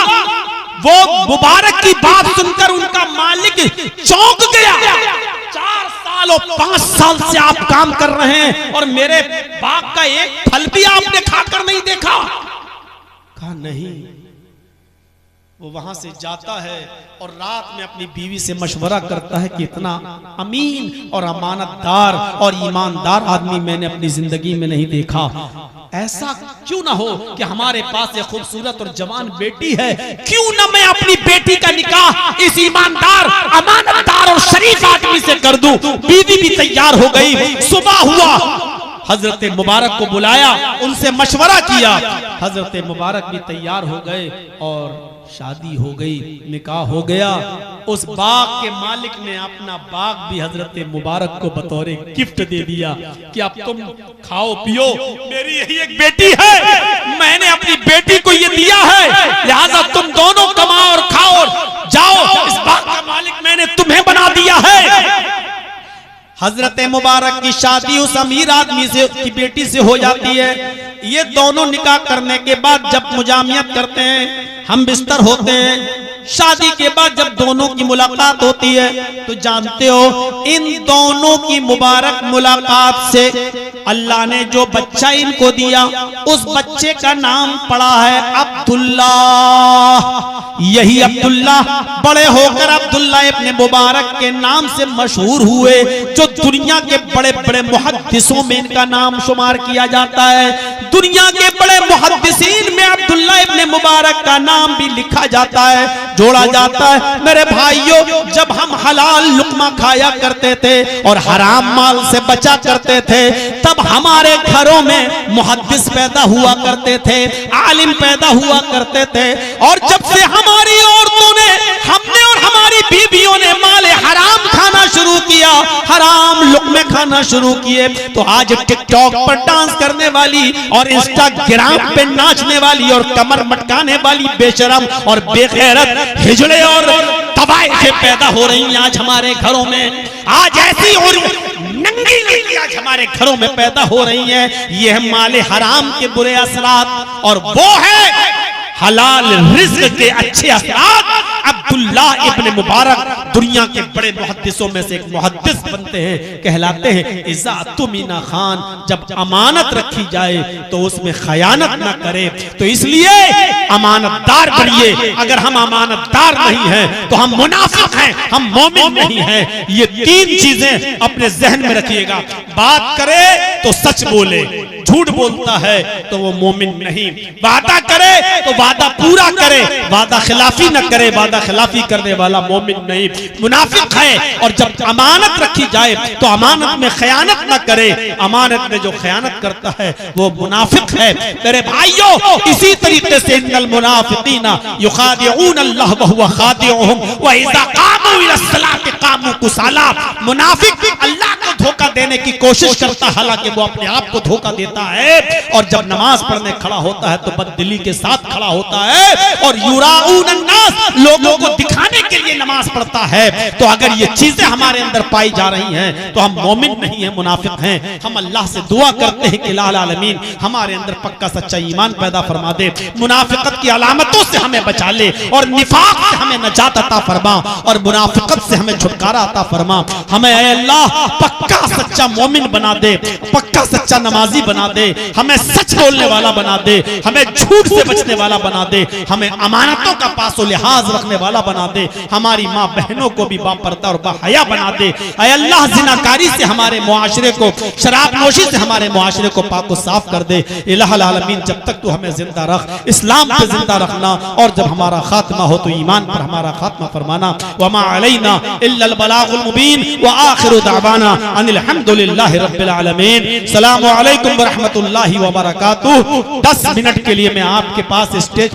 वो मुबारक की बात सुनकर उनका मालिक चौंक गया। 4 साल और 5 साल से आप काम कर रहे हैं और मेरे बाग का एक फल भी आपने खाकर नहीं देखा? कहा नहीं। वो वहां से जाता है और रात में अपनी बीवी से मशवरा करता है कि इतना अमीन और अमानतदार और ईमानदार आदमी मैंने अपनी जिंदगी में नहीं देखा। ऐसा क्यों ना हो कि हमारे पास एक खूबसूरत और जवान बेटी है, क्यों ना मैं अपनी बेटी का निकाह इस ईमानदार, अमानतदार और शरीफ आदमी से कर दूं। बीवी भी तैयार हो गई। सुबह हुआ, हजरत मुबारक को बुलाया, उनसे मशवरा किया। हजरत मुबारक भी तैयार हो गए और शादी हो गई, निकाह हो गया। उस बाग के मालिक ने अपना बाग भी हजरत मुबारक को बतौर गिफ्ट दे दिया कि अब तुम खाओ पियो, मेरी यही एक बेटी है, मैंने अपनी बेटी को ये दिया है, लिहाजा तुम दोनों कमाओ और खाओ और जाओ। इस बाग का मालिक मैंने तुम्हें बना दिया है। हजरत मुबारक की शादी उस अमीर आदमी से की बेटी से हो जाती है। ये दोनों निकाह करने के बाद जब मुजामियत करते हैं, हम बिस्तर होते हैं, शादी के बाद जब दोनों की मुलाकात होती है तो जानते हो इन दोनों की मुबारक मुलाकात से अल्लाह ने जो बच्चा इनको दिया उस बच्चे का नाम पड़ा है अब्दुल्ला। यही अब्दुल्ला बड़े होकर अब्दुल्ला इब्ने मुबारक के नाम से मशहूर हुए, जो दुनिया के बड़े बड़े मुहद्दिसों में इनका नाम शुमार किया जाता है। दुनिया के बड़े मुहद्दिसीन में अब्दुल्ला इब्ने मुबारक का नाम भी लिखा जाता है, जोड़ा जाता है। मेरे भाइयों, जब हम हलाल लुक्मा खाया करते थे और हराम माल से बचा करते थे, तब हमारे घरों में मुहद्दिस पैदा हुआ करते थे, आलिम पैदा हुआ करते थे। और जब से हमारी औरतों ने, हमने और हमारी बीवियों ने माले हराम खाना शुरू किया, हराम लुक्मे खाना शुरू किए, तो आज टिकटॉक पर डांस करने वाली और इंस्टाग्राम पे नाचने वाली और कमर मटकाने वाली बेशरम और बेगैरत हिजड़े और तबाही पैदा हो रही हैं आज हमारे घरों में। आज ऐसी और नंगी लड़की आज हमारे घरों में पैदा हो रही हैं। ये है माले हराम के बुरे असरात और वो है हलाल रिज़्क़ के अच्छे असरात। अब्दुल्ला इब्ने मुबारक दुनिया के बड़े मुहद्दिसों में से एक मुहद्दिस बनते हैं, कहलाते हैं। इज़ा तुमिना खान, जब अमानत रखी जाए तो उसमें खयानत ना करे, तो इसलिए अमानतदार बनिए। अगर हम अमानतदार नहीं हैं तो हम मुनाफिक हैं, हम मोमिन नहीं हैं। ये तीन चीजें अपने जहन में रखिएगा। बात करे तो सच बोले, झूठ बोलता है तो वो मोमिन नहीं। वादा करे तो वादा पूरा करे, वादा खिलाफी न करे, वादा खिलाफी करने वाला मोमिन नहीं, मुनाफिक है। और जब अमानत रखी जाए तो अमानत में खयानत न करे, अमानत में जो खयानत करता है वो मुनाफिक है। मेरे भाइयों, इसी तरीके से इन्नल मुनाफिकीना युखादिऊन अल्लाह व हुवा खादिउहुम व इज़ा कामू इला सलाति कामू कुसाला। मुनाफिक अल्लाह को धोखा देने की कोशिश करता है, हालांकि वो अपने आप को धोखा देता है। और जब नमाज पढ़ने खड़ा होता है तो बददिली के साथ खड़ा होता है और युराऊन अन्नास, लोगों को दिखाने के लिए नमाज पढ़ता है। तो अगर ये चीजें हमारे अंदर पाई जा रही हैं तो हम मोमिन नहीं है, मुनाफिक हैं। हम अल्लाह से दुआ करते हैं कि लाल आलमीन हमारे अंदर पक्का सच्चा ईमान पैदा फरमा दे, मुनाफिकत की अलामतों से हमें बचा ले और निफाक से हमें नजात अता फरमा और मुनाफिकत से हमें छुटकारा अता फरमा। हमें ऐ अल्लाह पक्का सच्चा मोमिन बना दे, पक्का सच्चा नमाजी बना दे, हमें सच बोलने वाला बना दे, हमें झूठ से बचने वाला बना दे, हमें अमानतों का पासो लिहाज रखने वाला बना दे, हमारी माँ बहनों को भी बापर्दा और बाहया बना दे। ऐ अल्लाह जिनाकारी से हमारे मुआशरे को, शराब नोशी से हमारे मुआशरे को पाक साफ कर दे। इलाहुल आलमीन, जब तक तू हमें जिंदा रख, इस्लाम पे जिंदा रखना, और जब हमारा खात्मा हो तो ईमान पर हमारा खात्मा फरमाना। वमा अलैना इल्लल बलागुल मुबीन व आखिरु दावाना अनिल हम्दुलिल्लाहि रब्बिल आलमीन। अस्सलामु अलैकुम व रहमतुल्लाहि व बरकातुहू। 10 मिनट के लिए मैं आपके पास स्टेज